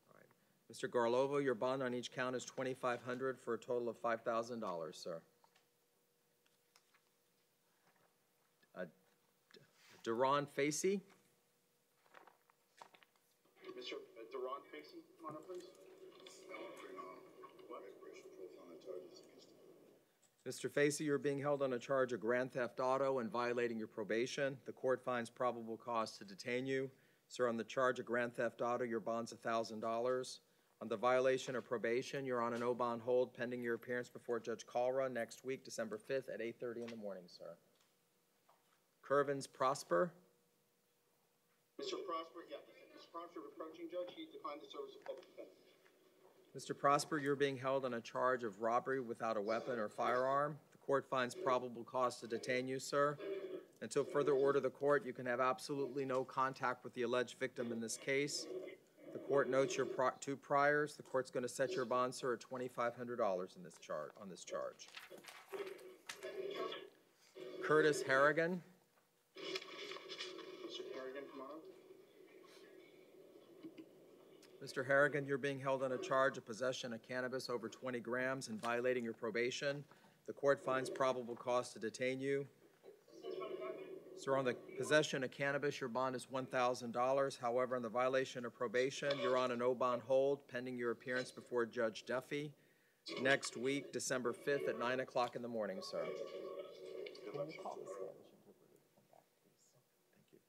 All right. Mr. Garlovo, your bond on each count is $2,500 for a total of $5,000, sir. Duran Facey. Mr. Duran Facey, come on up, please. Mr. Facey, you're being held on a charge of grand theft auto and violating your probation. The court finds probable cause to detain you. Sir, on the charge of grand theft auto, your bond's $1,000. On the violation of probation, you're on an O-bond hold pending your appearance before Judge Calra next week, December 5th at 8:30 in the morning, sir. Curvins Prosper. Mr. Prosper, yeah. Mr. Prosper, approaching judge, he declined the service of public defense. Mr. Prosper, you're being held on a charge of robbery without a weapon or firearm. The court finds probable cause to detain you, sir. Until further order of the court, you can have absolutely no contact with the alleged victim in this case. The court notes your 2 priors. The court's going to set your bond, sir, at $2,500 in this on this charge. Curtis Harrigan. Mr. Harrigan, come on up. Mr. Harrigan, you're being held on a charge of possession of cannabis over 20 grams and violating your probation. The court finds probable cause to detain you. Sir, on the possession of cannabis, your bond is $1,000. However, on the violation of probation, you're on an O-bond hold pending your appearance before Judge Duffy next week, December 5th at 9 o'clock in the morning, sir. Can you call the Spanish interpreter to come back, please? Thank you.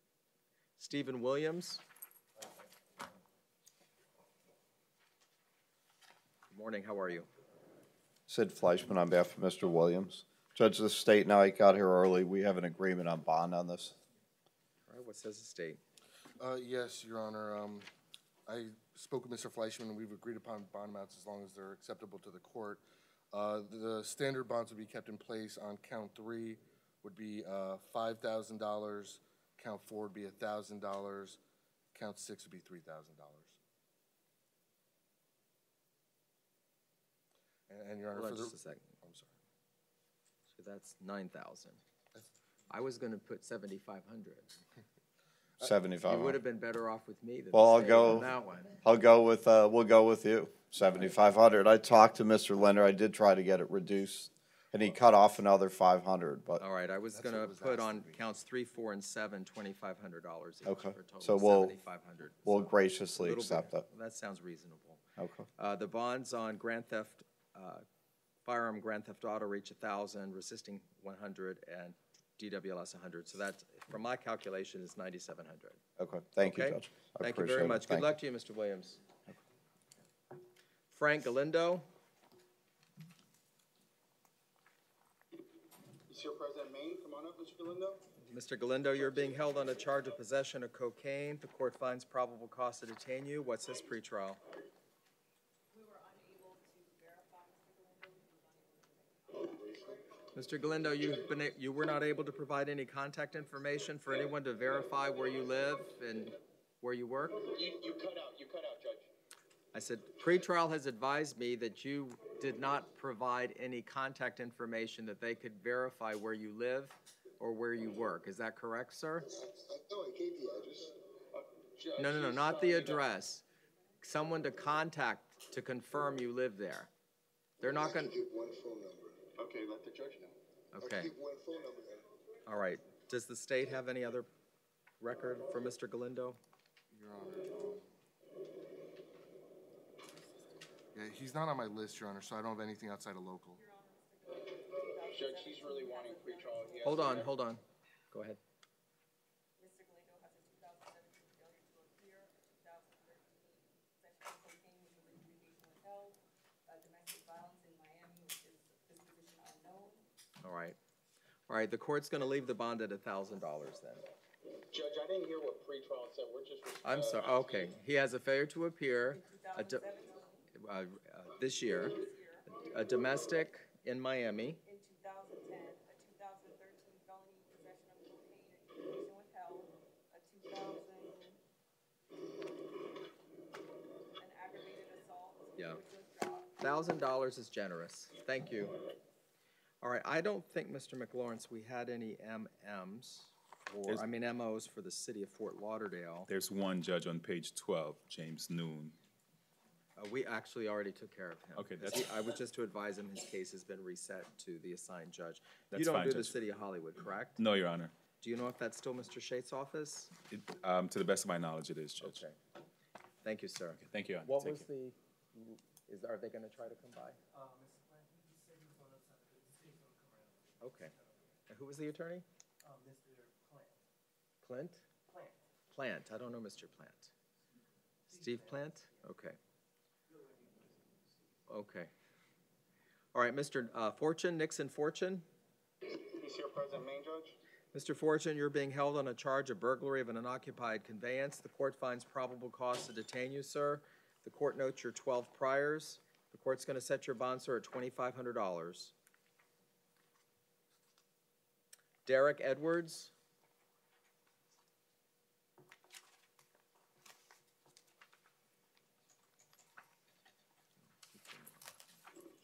Stephen Williams. Good morning. How are you? Sid Fleischman on behalf of Mr. Williams. Judge of the state, now I got here early. We have an agreement on bond on this. All right. What says the state? Yes, Your Honor. I spoke with Mr. Fleischman, and we've agreed upon bond amounts as long as they're acceptable to the court. The standard bonds would be kept in place on count 3 would be $5,000, count 4 would be $1,000, count 6 would be $3,000. And Your Honor, Hold on just a second. I'm sorry. So that's 9,000. I was going to put 7,500. 75. You would have been better off with me than Well, the state on that one. I'll go with, we'll go with you, 7,500. I talked to Mr. Linder. I did try to get it reduced, and he cut off another 500, but. All right, I was going to put on counts 3, 4, and 7, $2,500 each Okay. for a total So of we'll- 7,500. We'll So graciously a little accept bit- that. That sounds reasonable. Okay. The bonds on grand theft, firearm grand theft auto reach 1,000, resisting 100, and DWLS 100. So that, from my calculation, is 9,700. Okay, thank you, Okay? Judge. I Thank you appreciate very it. much. Good Thank luck to you, Mr. Williams. Frank Galindo. Sir President Maine, come on up, Mr. Galindo. Mr. Galindo, you're being held on a charge of possession of cocaine. The court finds probable cause to detain you. What's this pretrial? We were unable to verify Mr. Galindo. Mr. Galindo, you were not able to provide any contact information for anyone to verify where you live and where you work? You cut out, Judge. I said, pretrial has advised me that you did not provide any contact information that they could verify where you live or where you work. Is that correct, sir? No, I gave the address. No, not the address. Someone to contact to confirm you live there. They're not going to. Give one phone number. Okay, let the judge know. Okay. Give one phone number then. All right. Does the state have any other record for Mr. Galindo? Your Honor, yeah, he's not on my list, Your Honor, so I don't have anything outside of local. Judge, he's really wanting pretrial. Hold on. Go ahead. Mr. Galindo has a 2017 failure to appear, a 2013 possession of cocaine with identification withheld, domestic violence in Miami, which is disposition unknown. All right. The court's going to leave the bond at $1,000 then. Judge, I didn't hear what pretrial said. We're just. I'm sorry. Okay. He has a failure to appear this year, a domestic in Miami. In 2010, a 2013 felony possession of cocaine and information withheld, a 2000, an aggravated assault, Yeah. which was dropped. $1,000 is generous. Thank you. All right. I don't think, Mr. McLawrence, we had any MOs for the city of Fort Lauderdale. There's one judge on page 12, James Noon. We actually already took care of him. Okay, I was just to advise him his case has been reset to the assigned judge. That's You don't fine, do the Judge. city of Hollywood, correct? No, Your Honor. Do you know if that's still Mr. Shate's office? To the best of my knowledge, it is, Judge. Okay. Thank you, sir. Thank you, Your Honor. What Take was care. are they going to try to come by? Mr. Plant, he said he was on the side, but the state's gonna come around. Okay. And who was the attorney? Mr. Plant. Clint? Plant. Plant. I don't know Mr. Plant. Steve Plant? Okay. Okay. All right, Mr. Fortune, Nixon Fortune. He's here, President Maine, Judge. Mr. Fortune, you're being held on a charge of burglary of an unoccupied conveyance. The court finds probable cause to detain you, sir. The court notes your 12 priors. The court's going to set your bond, sir, at $2,500. Derek Edwards.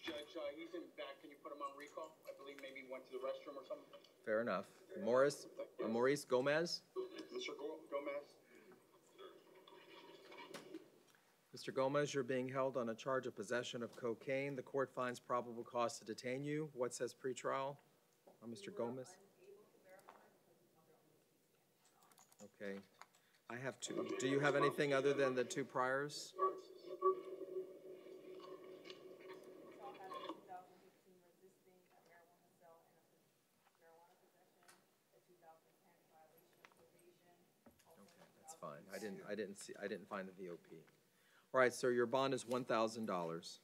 Judge, he's in back. Can you put him on recall? I believe maybe he went to the restroom or something. Fair enough. Maurice Gomez. Mr. Gomez. Mr. Gomez, you're being held on a charge of possession of cocaine. The court finds probable cause to detain you. What says pretrial on Mr. Gomez? Okay. I have two. Do you have anything other than the two priors? That's fine. I didn't find the VOP. All right, sir, your bond is $1,000.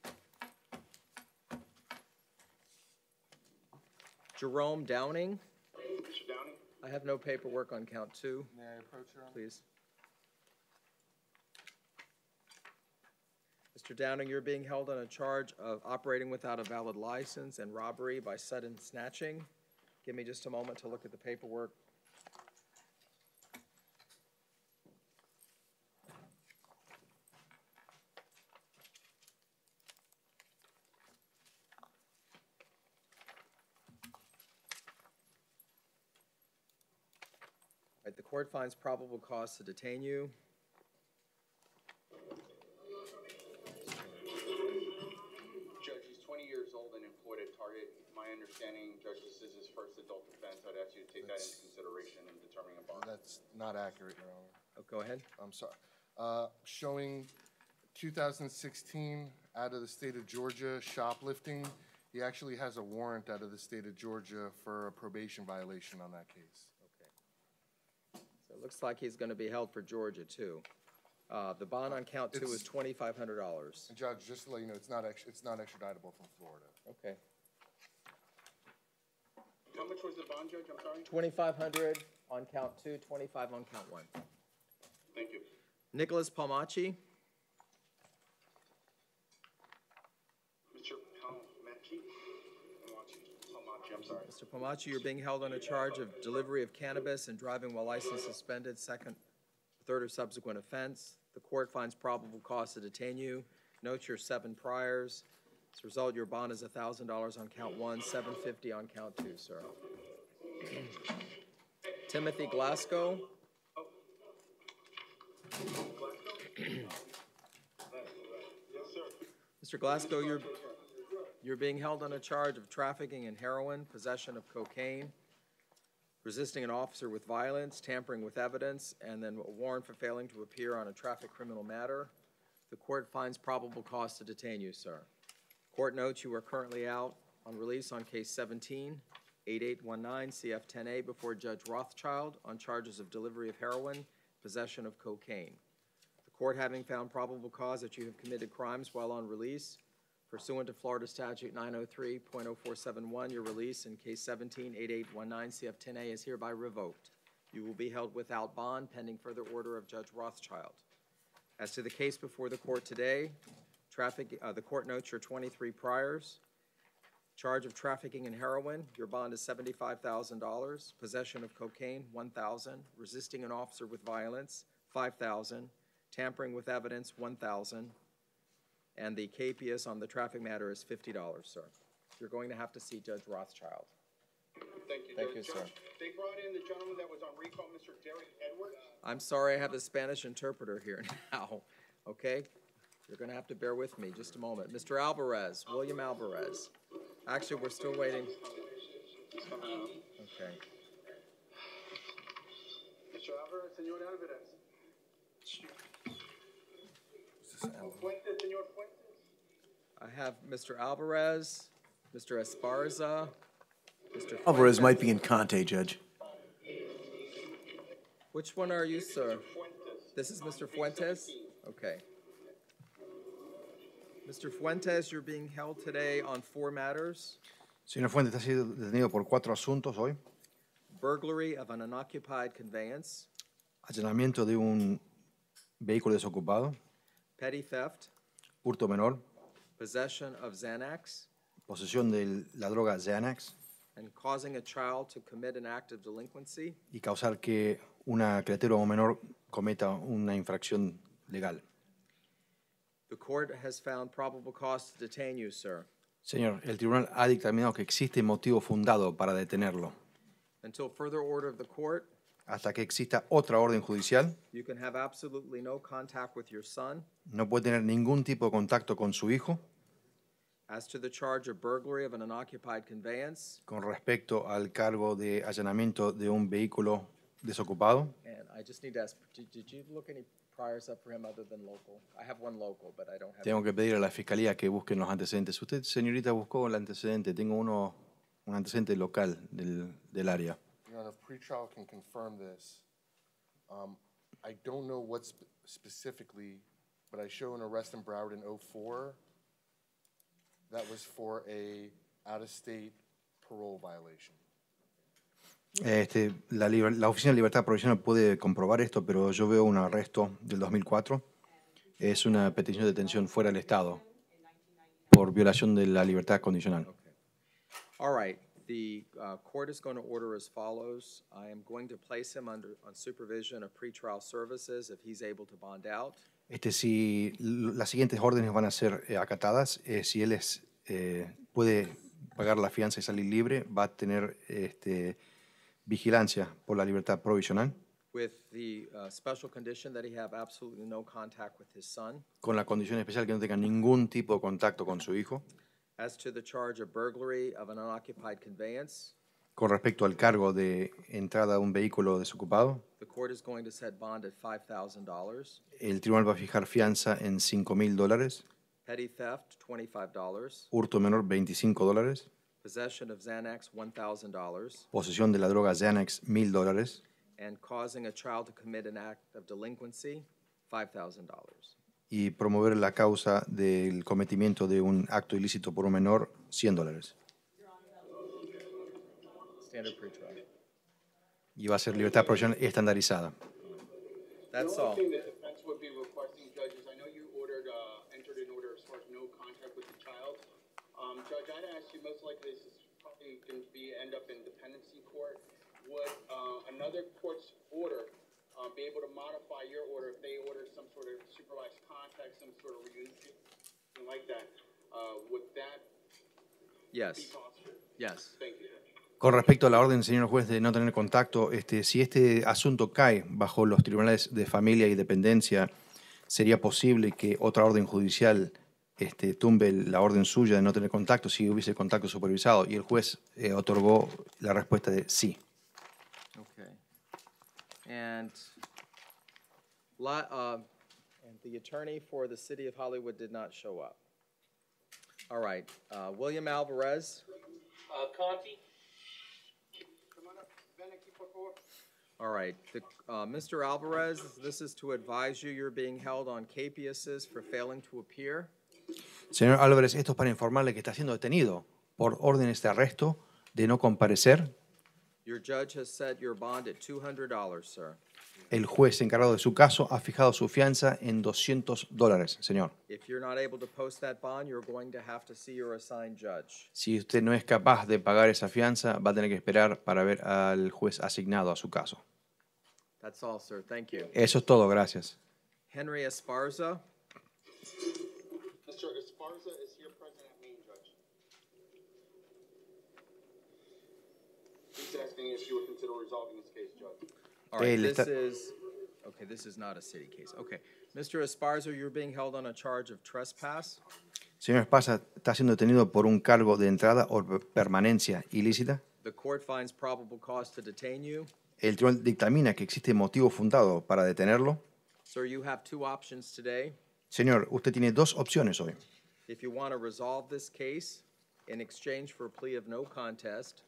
Jerome Downing. Mr. Downing. I have no paperwork on count 2. May I approach, Your Honor? Please. Mr. Downing, you're being held on a charge of operating without a valid license and robbery by sudden snatching. Give me just a moment to look at the paperwork. Right, the court finds probable cause to detain you. Judge, he's 20 years old and employed at Target. My understanding, Judge, this is his first adult offense. I'd ask you to take that into consideration in determining a bond. That's not accurate, Your Honor. Oh, go ahead. I'm sorry. Showing 2016 out of the state of Georgia shoplifting. He actually has a warrant out of the state of Georgia for a probation violation on that case. Okay. So it looks like he's going to be held for Georgia, too. The bond on count 2 is $2,500. And Judge, just to let you know, it's not extraditable from Florida. Okay. How much was the bond, Judge? I'm sorry. 2,500 on count 2, 25 on count 1. Thank you. Nicholas Palmacci. Mr. Palmacci, I'm sorry. Mr. Palmacci, you're being held on a charge of delivery of cannabis and driving while license suspended, second, third, or subsequent offense. The court finds probable cause to detain you. Note your 7 priors. As a result, your bond is $1,000 on count 1, $750 on count 2, sir. Timothy Glasgow. Mr. Glasgow, you're being held on a charge of trafficking in heroin, possession of cocaine, resisting an officer with violence, tampering with evidence, and then a warrant for failing to appear on a traffic criminal matter. The court finds probable cause to detain you, sir. Court notes you are currently out on release on case 17-8819 CF10A before Judge Rothschild on charges of delivery of heroin, possession of cocaine. The court, having found probable cause that you have committed crimes while on release, pursuant to Florida Statute 903.0471, your release in case 17-8819 CF10A is hereby revoked. You will be held without bond pending further order of Judge Rothschild. As to the case before the court today, the court notes your 23 priors. Charge of trafficking in heroin, your bond is $75,000. Possession of cocaine, $1,000. Resisting an officer with violence, $5,000. Tampering with evidence, $1,000. And the capias on the traffic matter is $50, sir. You're going to have to see Judge Rothschild. Thank you, Thank you, sir. They brought in the gentleman that was on recall, Mr. Derek Edwards. I'm sorry, I have a Spanish interpreter here now, okay? You're going to have to bear with me just a moment. Mr. Alvarez, William Alvarez. Actually, we're still waiting. Okay. Mr. Alvarez, Senor Alvarez. Fuentes, Senor Fuentes. I have Mr. Alvarez, Mr. Esparza, Mr. Alvarez Fuentes. might be in Conte, Judge. Which one are you, sir? This is Mr. Fuentes? Okay. Mr. Fuentes, you're being held today on 4 matters. Señor Fuentes, está siendo detenido por 4 asuntos hoy. Burglary of an unoccupied conveyance. Allanamiento de un vehículo desocupado. Petty theft. Hurto menor. Possession of Xanax. Posesión de la droga Xanax. And causing a child to commit an act of delinquency. Y causar que una criatura o menor cometa una infracción legal. The court has found probable cause to detain you, sir. Señor, el tribunal ha dictaminado que existe motivo fundado para detenerlo. Until further order of the court, hasta que exista otra orden judicial, you can have absolutely no contact with your son. No puede tener ningún tipo de contacto con su hijo. As to the charge of burglary of an unoccupied conveyance, con respecto al cargo de allanamiento de un vehículo desocupado. And I just need to ask, did you look any priors up for him other than local? I have one local, but I don't have. Tengo que pedir a la fiscalía que busquen los antecedentes. Usted, señorita, buscó el antecedente. Tengo un antecedente local del área. Your Honor, pretrial can confirm this. I don't know what specifically, but I show an arrest in Broward in 2004. That was for a out-of-state parole violation. La Oficina de Libertad Provisional puede comprobar esto, pero yo veo un arresto del 2004. Es una petición de detención fuera del Estado por violación de la libertad condicional. Okay. All right. The court is going to order as follows. I am going to place him on supervision of pretrial services if he's able to bond out. Si las siguientes órdenes van a ser acatadas, si él puede pagar la fianza y salir libre, va a tener vigilancia por la libertad provisional. With the special condition that he have absolutely no contact with his son. Con la condición especial que no tenga ningún tipo de contacto con su hijo. As to the charge of burglary of an unoccupied conveyance. Con respecto al cargo de entrada a un vehículo desocupado, the court is going to set bond at $5,000. El tribunal va a fijar fianza en $5,000. Petty theft, $25. Hurto menor, $25. Possession of Xanax, $1,000. Posesión de la droga Xanax, $1,000. And causing a child to commit an act of delinquency, $5,000. Y promover la causa del cometimiento de un acto ilícito por un menor, $100. standard pretrial. Y va a ser libertad provisional estandarizada. That's The all. only thing the defense would be requesting, Judge, is I know you entered an order as far as no contact with the child. Judge, I'd ask you, most likely this is probably going to end up in dependency court. Would another court's order be able to modify your order if they ordered some sort of supervised contact, some sort of reunion, something like that? Would that Yes. be possible? Yes. Thank you, Judge. Con respecto a la orden, señor juez, de no tener contacto, si este asunto cae bajo los tribunales de familia y dependencia, ¿sería posible que otra orden judicial tumbe la orden suya de no tener contacto si hubiese contacto supervisado? Y el juez otorgó la respuesta de sí. Okay. And the attorney for the city of Hollywood did not show up. All right. William Alvarez. Conti? All right. Mr. Alvarez, this is to advise you you're being held on capiases for failing to appear. Señor Álvarez, esto es para informarle que está siendo detenido por órdenes de arresto de no comparecer. Your judge has set your bond at $200, sir. El juez encargado de su caso ha fijado su fianza en $200, señor. If you're not able to post that bond, you're going to have to see your assigned judge. Si usted no es capaz de pagar esa fianza, va a tener que esperar para ver al juez asignado a su caso. That's all, sir. Thank you. Eso es todo, gracias. Henry Esparza. Mr. Esparza is here present at main, Judge. He's asking if you would consider resolving this case, Judge. All right, this is not a city case. Okay. Mr. Esparza, you're being held on a charge of trespass. Señor Esparza, está siendo detenido por un cargo de entrada o permanencia ilícita. The court finds probable cause to detain you. El tribunal dictamina que existe motivo fundado para detenerlo. Sir, you have two options today. Señor, usted tiene dos opciones hoy. If you want to resolve this case in exchange for a plea of no contest,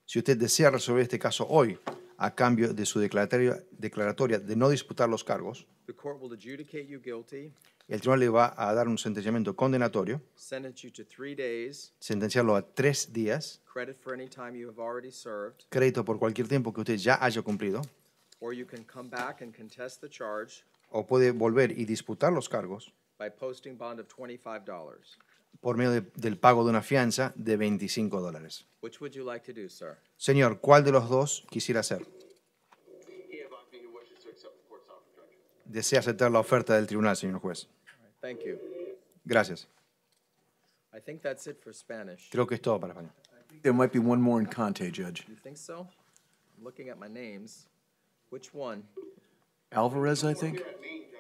si usted desea resolver este caso hoy a cambio de su declaratoria de no disputar los cargos, the court will adjudicate you guilty, el tribunal le va a dar un sentenciamiento condenatorio, sentence you to 3 days, sentenciarlo a 3 días, credit for any time you have already served, crédito por cualquier tiempo que usted ya haya cumplido, or you can come back and contest the charge o puede volver y disputar los cargos by posting bond of $25. por medio del pago de una fianza de $25. Which would you like to do, sir? Señor, ¿cuál de los dos quisiera hacer? He advised me he wishes to accept the court's offer, Judge. Desea aceptar la oferta del tribunal, señor juez. Thank you. Gracias. I think that's it for Spanish. Creo que es todo para España. There might be one more in Conte, Judge. You think so? I'm looking at my names. Which one? Alvarez, I think?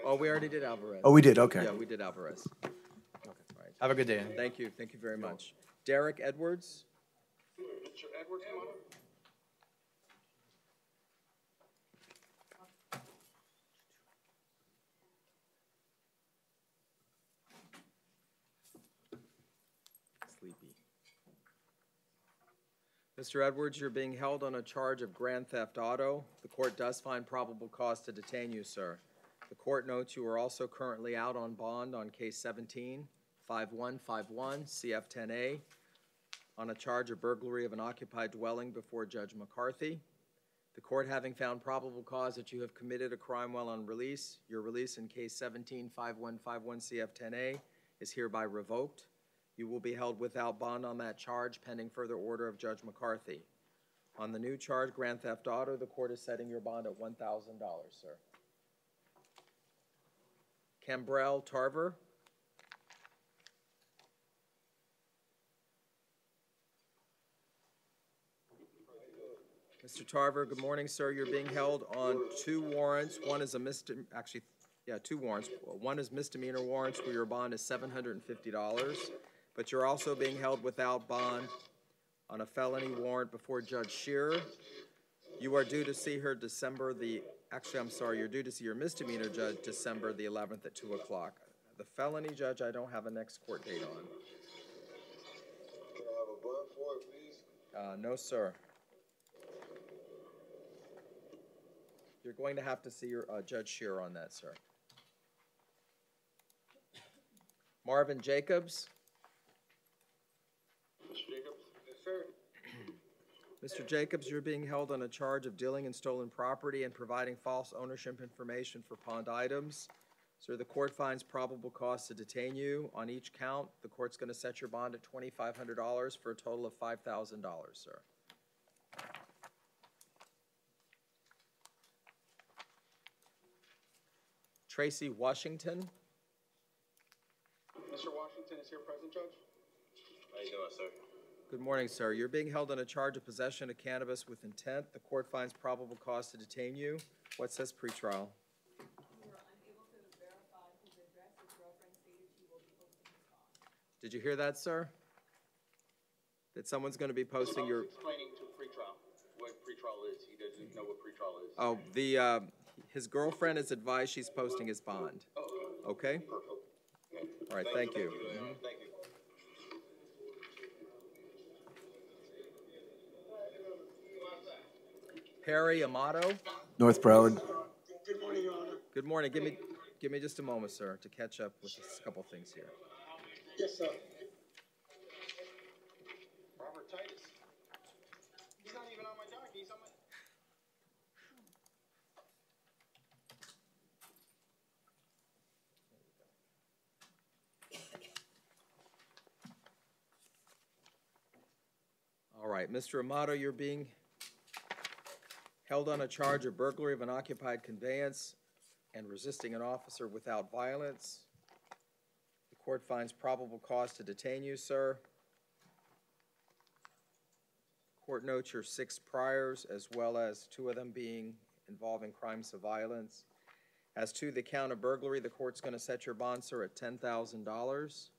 Oh, we already did Alvarez. Oh, we did, okay. Yeah, we did Alvarez. Okay, all right. Have a good day. Thank you very much. Derek Edwards. Mr. Edwards, come on up. Sleepy. Mr. Edwards, you're being held on a charge of grand theft auto. The court does find probable cause to detain you, sir. The court notes you are also currently out on bond on case 17-5151, CF10A, on a charge of burglary of an occupied dwelling before Judge McCarthy. The court having found probable cause that you have committed a crime while on release, your release in case 17-5151, CF10A is hereby revoked. You will be held without bond on that charge pending further order of Judge McCarthy. On the new charge, grand theft auto, the court is setting your bond at $1,000, sir. Cambrell Tarver. Mr. Tarver, good morning, sir. You're being held on 2 warrants. One is a two warrants. One is misdemeanor warrants where your bond is $750, but you're also being held without bond on a felony warrant before Judge Shearer. You are due to see her you're due to see your misdemeanor judge December the 11th at 2 o'clock. The felony judge, I don't have a next court date on. Can I have a bond for it, please? No, sir. You're going to have to see your Judge Shearer on that, sir. Marvin Jacobs. Mr. Jacobs? Yes, sir. Mr. Jacobs, you're being held on a charge of dealing in stolen property and providing false ownership information for pawned items. Sir, the court finds probable cause to detain you. On each count, the court's going to set your bond at $2,500 for a total of $5,000, sir. Tracy Washington. Mr. Washington is here present, Judge. How you doing, sir? Good morning, sir. You're being held on a charge of possession of cannabis with intent. The court finds probable cause to detain you. What says pretrial? Did you hear that, sir? That someone's going to be posting your... Explaining to pretrial what pretrial is. He doesn't know what pretrial is. Oh, his girlfriend has advised she's posting his bond. Oh, Okay? All right, thank you. Thank you. Perry Amato. North Broward. Good morning, Your Honor. Good morning. Give me just a moment, sir, to catch up with a couple things here. Yes, sir. Robert Titus. He's not even on my docket. He's on my... All right, Mr. Amato, you're being held on a charge of burglary of an occupied conveyance and resisting an officer without violence. The court finds probable cause to detain you, sir. Court notes your 6 priors, as well as 2 of them being involving crimes of violence. As to the count of burglary, the court's going to set your bond, sir, at $10,000.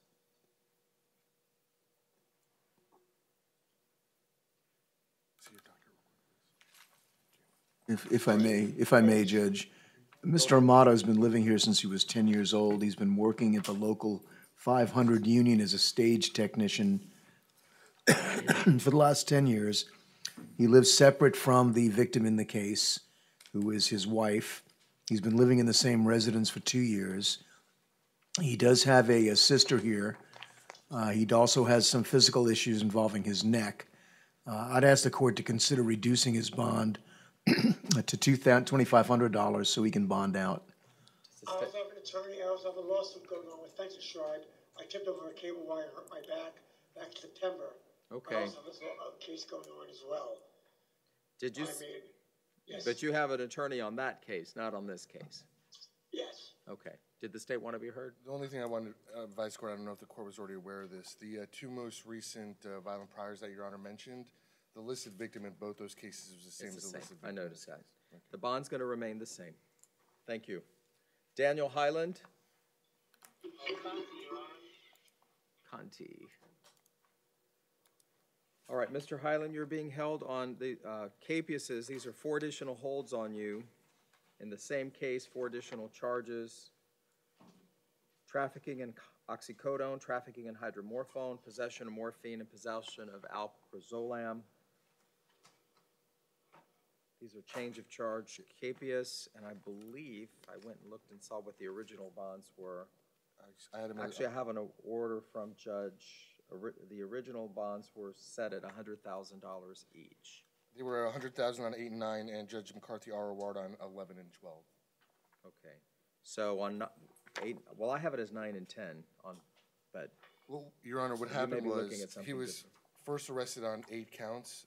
If I may, Judge, Mr. Amato has been living here since he was 10 years old. He's been working at the local 500 union as a stage technician for the last 10 years. He lives separate from the victim in the case, who is his wife. He's been living in the same residence for 2 years. He does have a sister here. He also has some physical issues involving his neck. I'd ask the court to consider reducing his bond to $2,500 so he can bond out. I also have an attorney. I also have a lawsuit going on with Fence Assured. I tipped over a cable wire and hurt my back in September. Okay. I also have a case going on as well. Did you? Yes. But you have an attorney on that case, not on this case. Yes. Okay. Did the state want to be heard? The only thing I wanted to advise court, I don't know if the court was already aware of this, the 2 most recent violent priors that Your Honor mentioned, the listed victim in both those cases was the same as the listed victim. I noticed that. Okay. The bond's going to remain the same. Thank you. Daniel Highland. Conti. All right, Mr. Highland, you're being held on the capiases. These are 4 additional holds on you. In the same case, 4 additional charges. Trafficking in oxycodone, trafficking in hydromorphone, possession of morphine, and possession of alprazolam. These are change of charge capias, and I believe I went and looked and saw what the original bonds were. Actually, I have an order from Judge. The original bonds were set at $100,000 each. They were $100,000 on 8 and 9, and Judge McCarthy ROR'd on 11 and 12. Okay, so on 8, well, I have it as 9 and 10 on, but. Well, Your Honor, what happened was he was first arrested on 8 counts.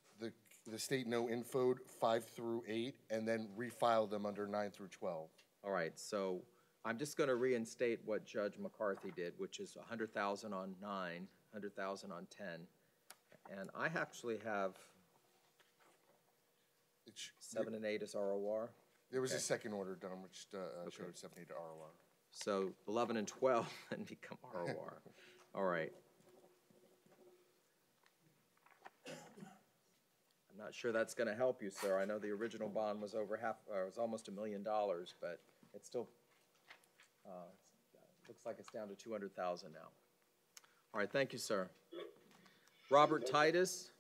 The state no-infoed 5 through 8, and then refiled them under 9 through 12. All right, so I'm just going to reinstate what Judge McCarthy did, which is $100,000 on 9, $100,000 on 10, and I actually have 7 and 8 as ROR. There was a second order done, which showed 7 and 8 ROR. So 11 and 12 and become ROR. All right. I'm not sure that's going to help you, sir. I know the original bond was over was almost $1 million, but it still looks like it's down to $200,000 now. All right, thank you, sir. Robert Titus.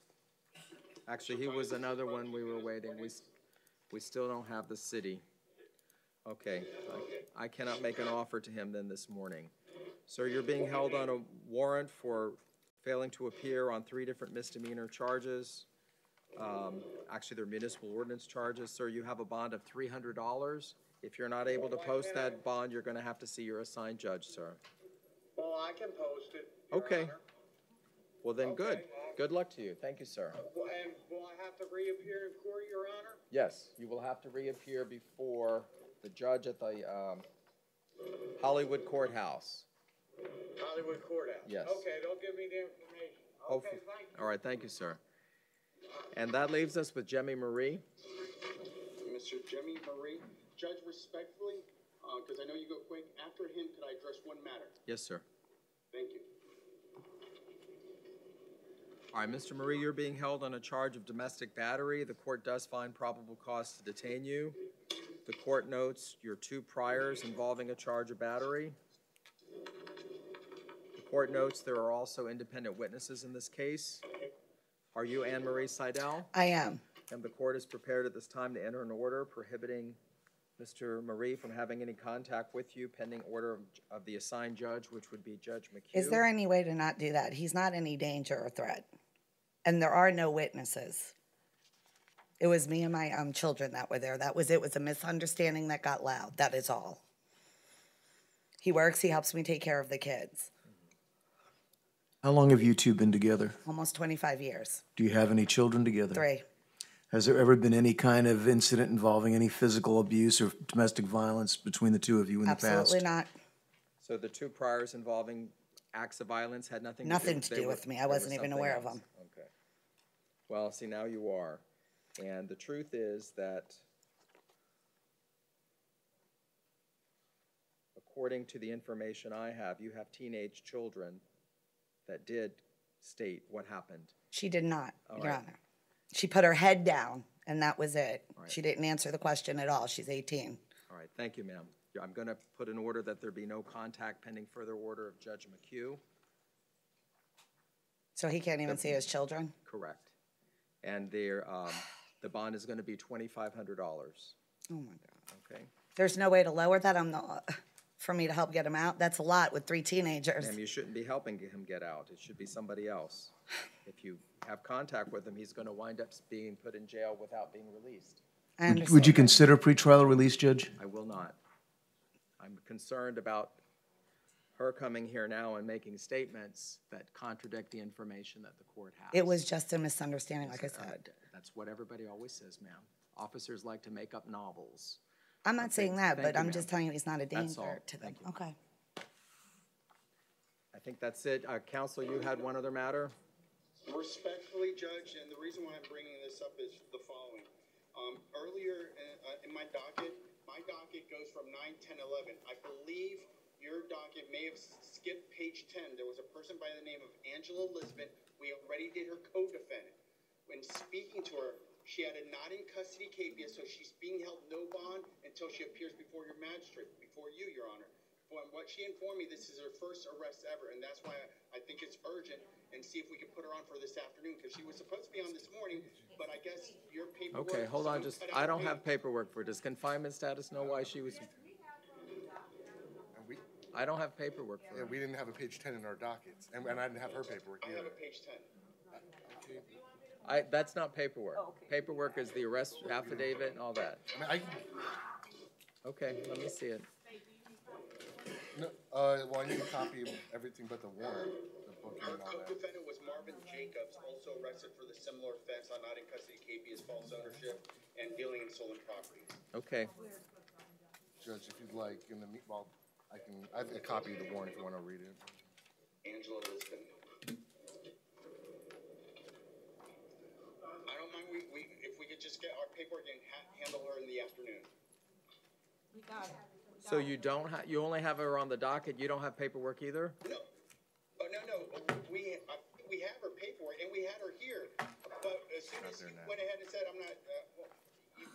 Actually, he was another one we were waiting. We still don't have the city. Okay, I cannot make an offer to him then this morning. Sir, you're being held on a warrant for failing to appear on 3 different misdemeanor charges. Actually, they're municipal ordinance charges. Sir, you have a bond of $300. If you're not able to post that bond, you're going to have to see your assigned judge, sir. Well, I can post it, Your Okay. Honor. Well, then, good. Okay. Good luck to you. Thank you, sir. And will I have to reappear in court, Your Honor? Yes, you will have to reappear before the judge at the Hollywood Courthouse. Hollywood Courthouse? Yes. Okay, they'll give me the information. Okay, Hopefully. thank you. All right, thank you, sir. And that leaves us with Jemmy Marie. Mr. Jimmy Marie, Judge, respectfully, because I know you go quick, after him, could I address one matter? Yes, sir. Thank you. All right, Mr. Marie, you're being held on a charge of domestic battery. The court does find probable cause to detain you. The court notes your 2 priors involving a charge of battery. The court notes there are also independent witnesses in this case. Are you Anne Marie Seidel? I am. And the court is prepared at this time to enter an order prohibiting Mr. Marie from having any contact with you pending order of the assigned judge, which would be Judge McHugh. Is there any way to not do that? He's not any danger or threat. And there are no witnesses. It was me and my children that were there. That was it. It was a misunderstanding that got loud. That is all. He works. He helps me take care of the kids. How long have you two been together? Almost 25 years. Do you have any children together? 3. Has there ever been any kind of incident involving any physical abuse or domestic violence between the two of you in the past? Absolutely not. So the 2 priors involving acts of violence had nothing Nothing to to do do with with me. I wasn't even aware of them. Okay. Well, see, now you are. And the truth is that according to the information I have, you have teenage children that did state what happened. She did not, All Your right. Honor. She put her head down, and that was it. All right. She didn't answer the question at all. She's 18. All right, thank you, ma'am. I'm going to put an order that there be no contact pending further order of Judge McHugh. So he can't even see his children? Correct. And the bond is going to be $2,500. Oh, my God. Okay. There's no way to lower that for me to help get him out? That's a lot with 3 teenagers. Ma'am, you shouldn't be helping him get out. It should be somebody else. If you have contact with him, he's going to wind up being put in jail without being released. I understand. Would you consider pretrial release, Judge? I will not. I'm concerned about her coming here now and making statements that contradict the information that the court has. It was just a misunderstanding, like I said. That's what everybody always says, ma'am. Officers like to make up novels. I'm not saying that, Thank but you, I'm ma'am. just telling you he's not a That's all. danger to them. Thank you. Okay. I think that's it. Counsel, you had one other matter? Respectfully, Judge, and the reason why I'm bringing this up is the following. Earlier in my docket goes from 9, 10, 11. I believe your docket may have skipped page 10. There was a person by the name of Angela Lisbon. We already did her co-defendant. When speaking to her, she had a not in custody capias, so she's being held no bond until she appears before your magistrate, before you, Your Honor. From what she informed me, this is her first arrest ever, and that's why I think it's urgent, and see if we can put her on for this afternoon, because she was supposed to be on this morning, but I guess your paperwork... Okay, hold on, someone just, cut I out don't the have paperwork for it. Does confinement status know why she was, And we, I don't have paperwork for yeah, it. we didn't have a page 10 in our dockets, and I didn't have her paperwork I have either. a page 10. That's not paperwork. Paperwork is the arrest affidavit and all that. I mean, Okay, let me see it. no, well, I need a copy of everything but the warrant, the booking Her and all that. co-defendant was Marvin Jacobs, also arrested for the similar offense on not in custody capias, false ownership, and dealing in stolen property. Okay, Judge, if you'd like, in the meanwhile, I have a copy of the warrant if you want to read it. Angela Lisbon. I don't mind, if we could just get our paperwork and handle her in the afternoon. We got it. so you don't have, you only have her on the docket, you don't have paperwork either? No, oh, no, we have her paperwork, and we had her here, but as soon as you went ahead and said, I'm not, well,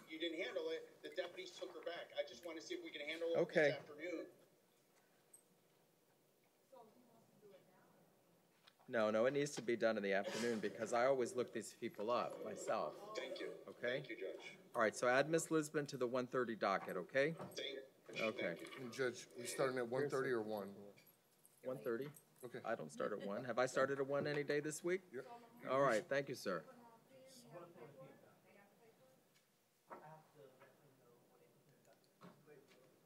you didn't handle it, the deputies took her back. I just want to see if we can handle it Okay. this afternoon. No, it needs to be done in the afternoon because I always look these people up myself. Thank you. Okay? Thank you, Judge. All right, so add Miss Lisbon to the 1:30 docket, okay? Thank you. Okay. And Judge, we starting at 1:30 or 1? 1:30? Okay. I don't start at 1. Have I started at 1 any day this week? Yep. All right, thank you, sir.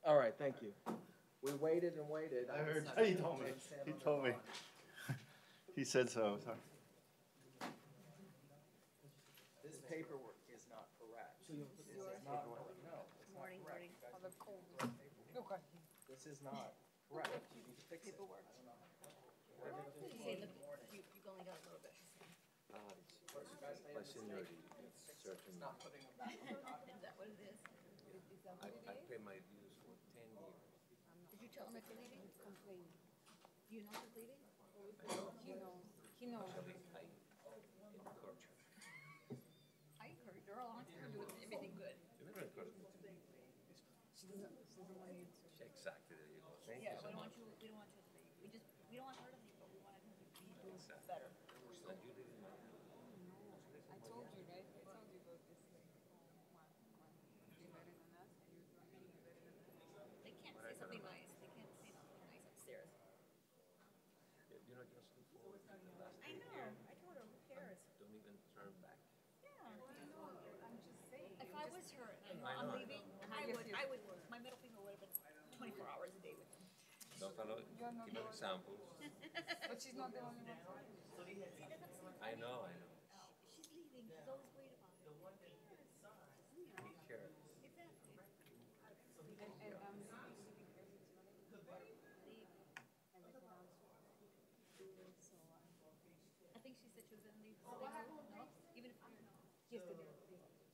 All right, thank you. We waited and waited. I heard, he told me, he told me. He said so, sorry. This paperwork is not correct. This is not correct. No, it's not correct. This is not correct. You need to fix it. Paperwork. I don't know. You've only got a little bit. My seniority is certain. Not putting them back. Is that what it is? I pay my dues for 10 years. Did you tell him it's leaving? He's complaining. Do you know he's leaving? He knows. He knows. Actually, I encourage her. I heard girl, aren't you doing everything good? You never encourage me to be She doesn't want you to. exactly there you go. Thank Yeah, you so we don't much. want you, we don't want you to leave. We don't want her to leave, but we want him to be Exactly. better. And you live in my I told you, right? I told you about this. Like, you're better than us, and you're doing it better than us. They can't say something nice. They can't say nothing nice upstairs. You know, just look forward to the last I day know. here. I told her, who cares? Don't even turn back. Yeah. I'm just saying. If I was her and I I'm know. leaving, I would, my middle finger would have been 24 hours a day with him. Don't follow it. You're not Give the an one. example. But she's not the only one. I know, I know. She's leaving. She's always worried about it. Be careful. Exactly. And I'm leaving because it's running Leave. and the grounds so I think she said she was gonna leave. What happened? No? Even if yesterday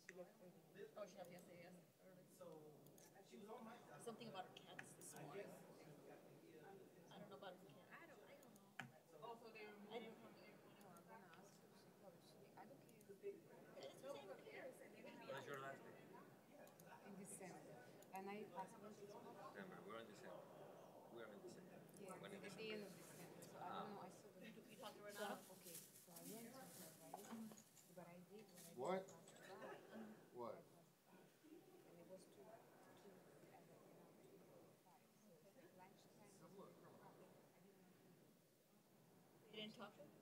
she left early. oh, she left yesterday. Yes, early. Something about her cats this morning. I don't know about her cat. I don't know. Also, they removed her from the airport. I'm gonna ask her. She probably should. I don't care. It's the same. Who cares? And they're gonna be When's your last day? In December, and I asked her to talk. December. We're in December. We're in December. Yeah, When in at the December? end of December. So I don't know. I saw the. You talked to her So, now? okay, so I went to her, right? But I did What? what I did last July. What? And it was two, and then, 2:05. So lunchtime was You didn't talk to her?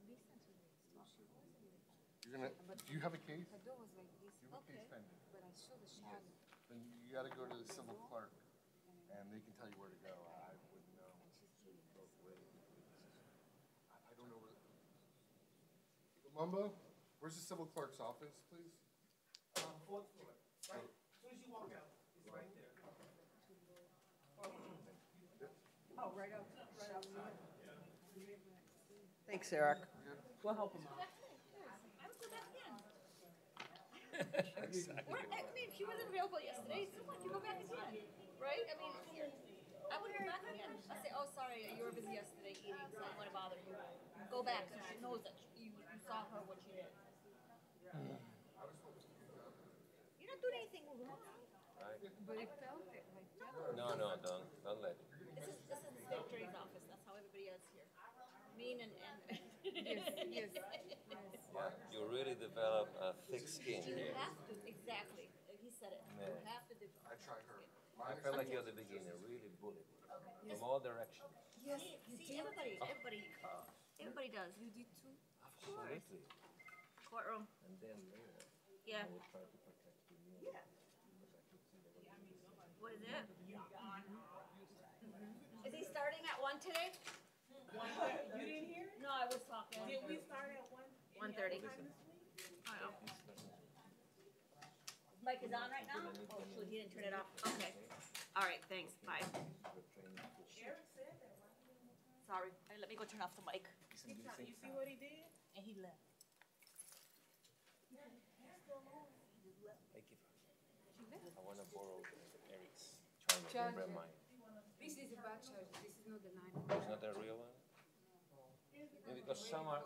listen to this. So she wasn't even. You're gonna, do you have a case? Her door was like this. You have a case pending. But I saw the shadow. Then you gotta go to the civil clerk, and they can tell you where to go. I wouldn't know. Both ways. I don't know where. Lumumba, where's the civil clerk's office, please? Fourth floor. Right, as soon as you walk out, it's right there. Oh, right outside. Thanks, Eric. We'll help him Go out. back in. I would go back in. I mean, she wasn't available yesterday, so what, you go back again, right? I mean, I would go back again. I say, oh, sorry, you were busy yesterday eating, so I don't want to bother you. Go back, so she knows that you saw her, what she did. You're not doing anything wrong. But I felt it. I felt it. No, don't let it. This is the state attorney's office, that's how everybody is here. Mean and. Yes. Yeah, you really develop a thick skin You here. have to, exactly, he said it, you Yeah. have to do. I tried her. I felt like you're the beginner, really bullied from all directions. Yes, see, everybody does. You did too? Absolutely. Courtroom, And then later, yeah. I would try to protect you. Yeah. What is it? Is he starting at 1 today? You didn't hear? No, I was talking. Did we start at 1:30. one? I know. Mic is on right now? Oh, shoot, he didn't turn it off. Okay. All right, thanks, bye. Eric said that. Sorry, let me go turn off the mic. You see what he did? And he left. I give her. I want to borrow Eric's charger. Charger. Grab mine. This is a bad charge. This is not the 9. It's not the real one? Yeah, because some are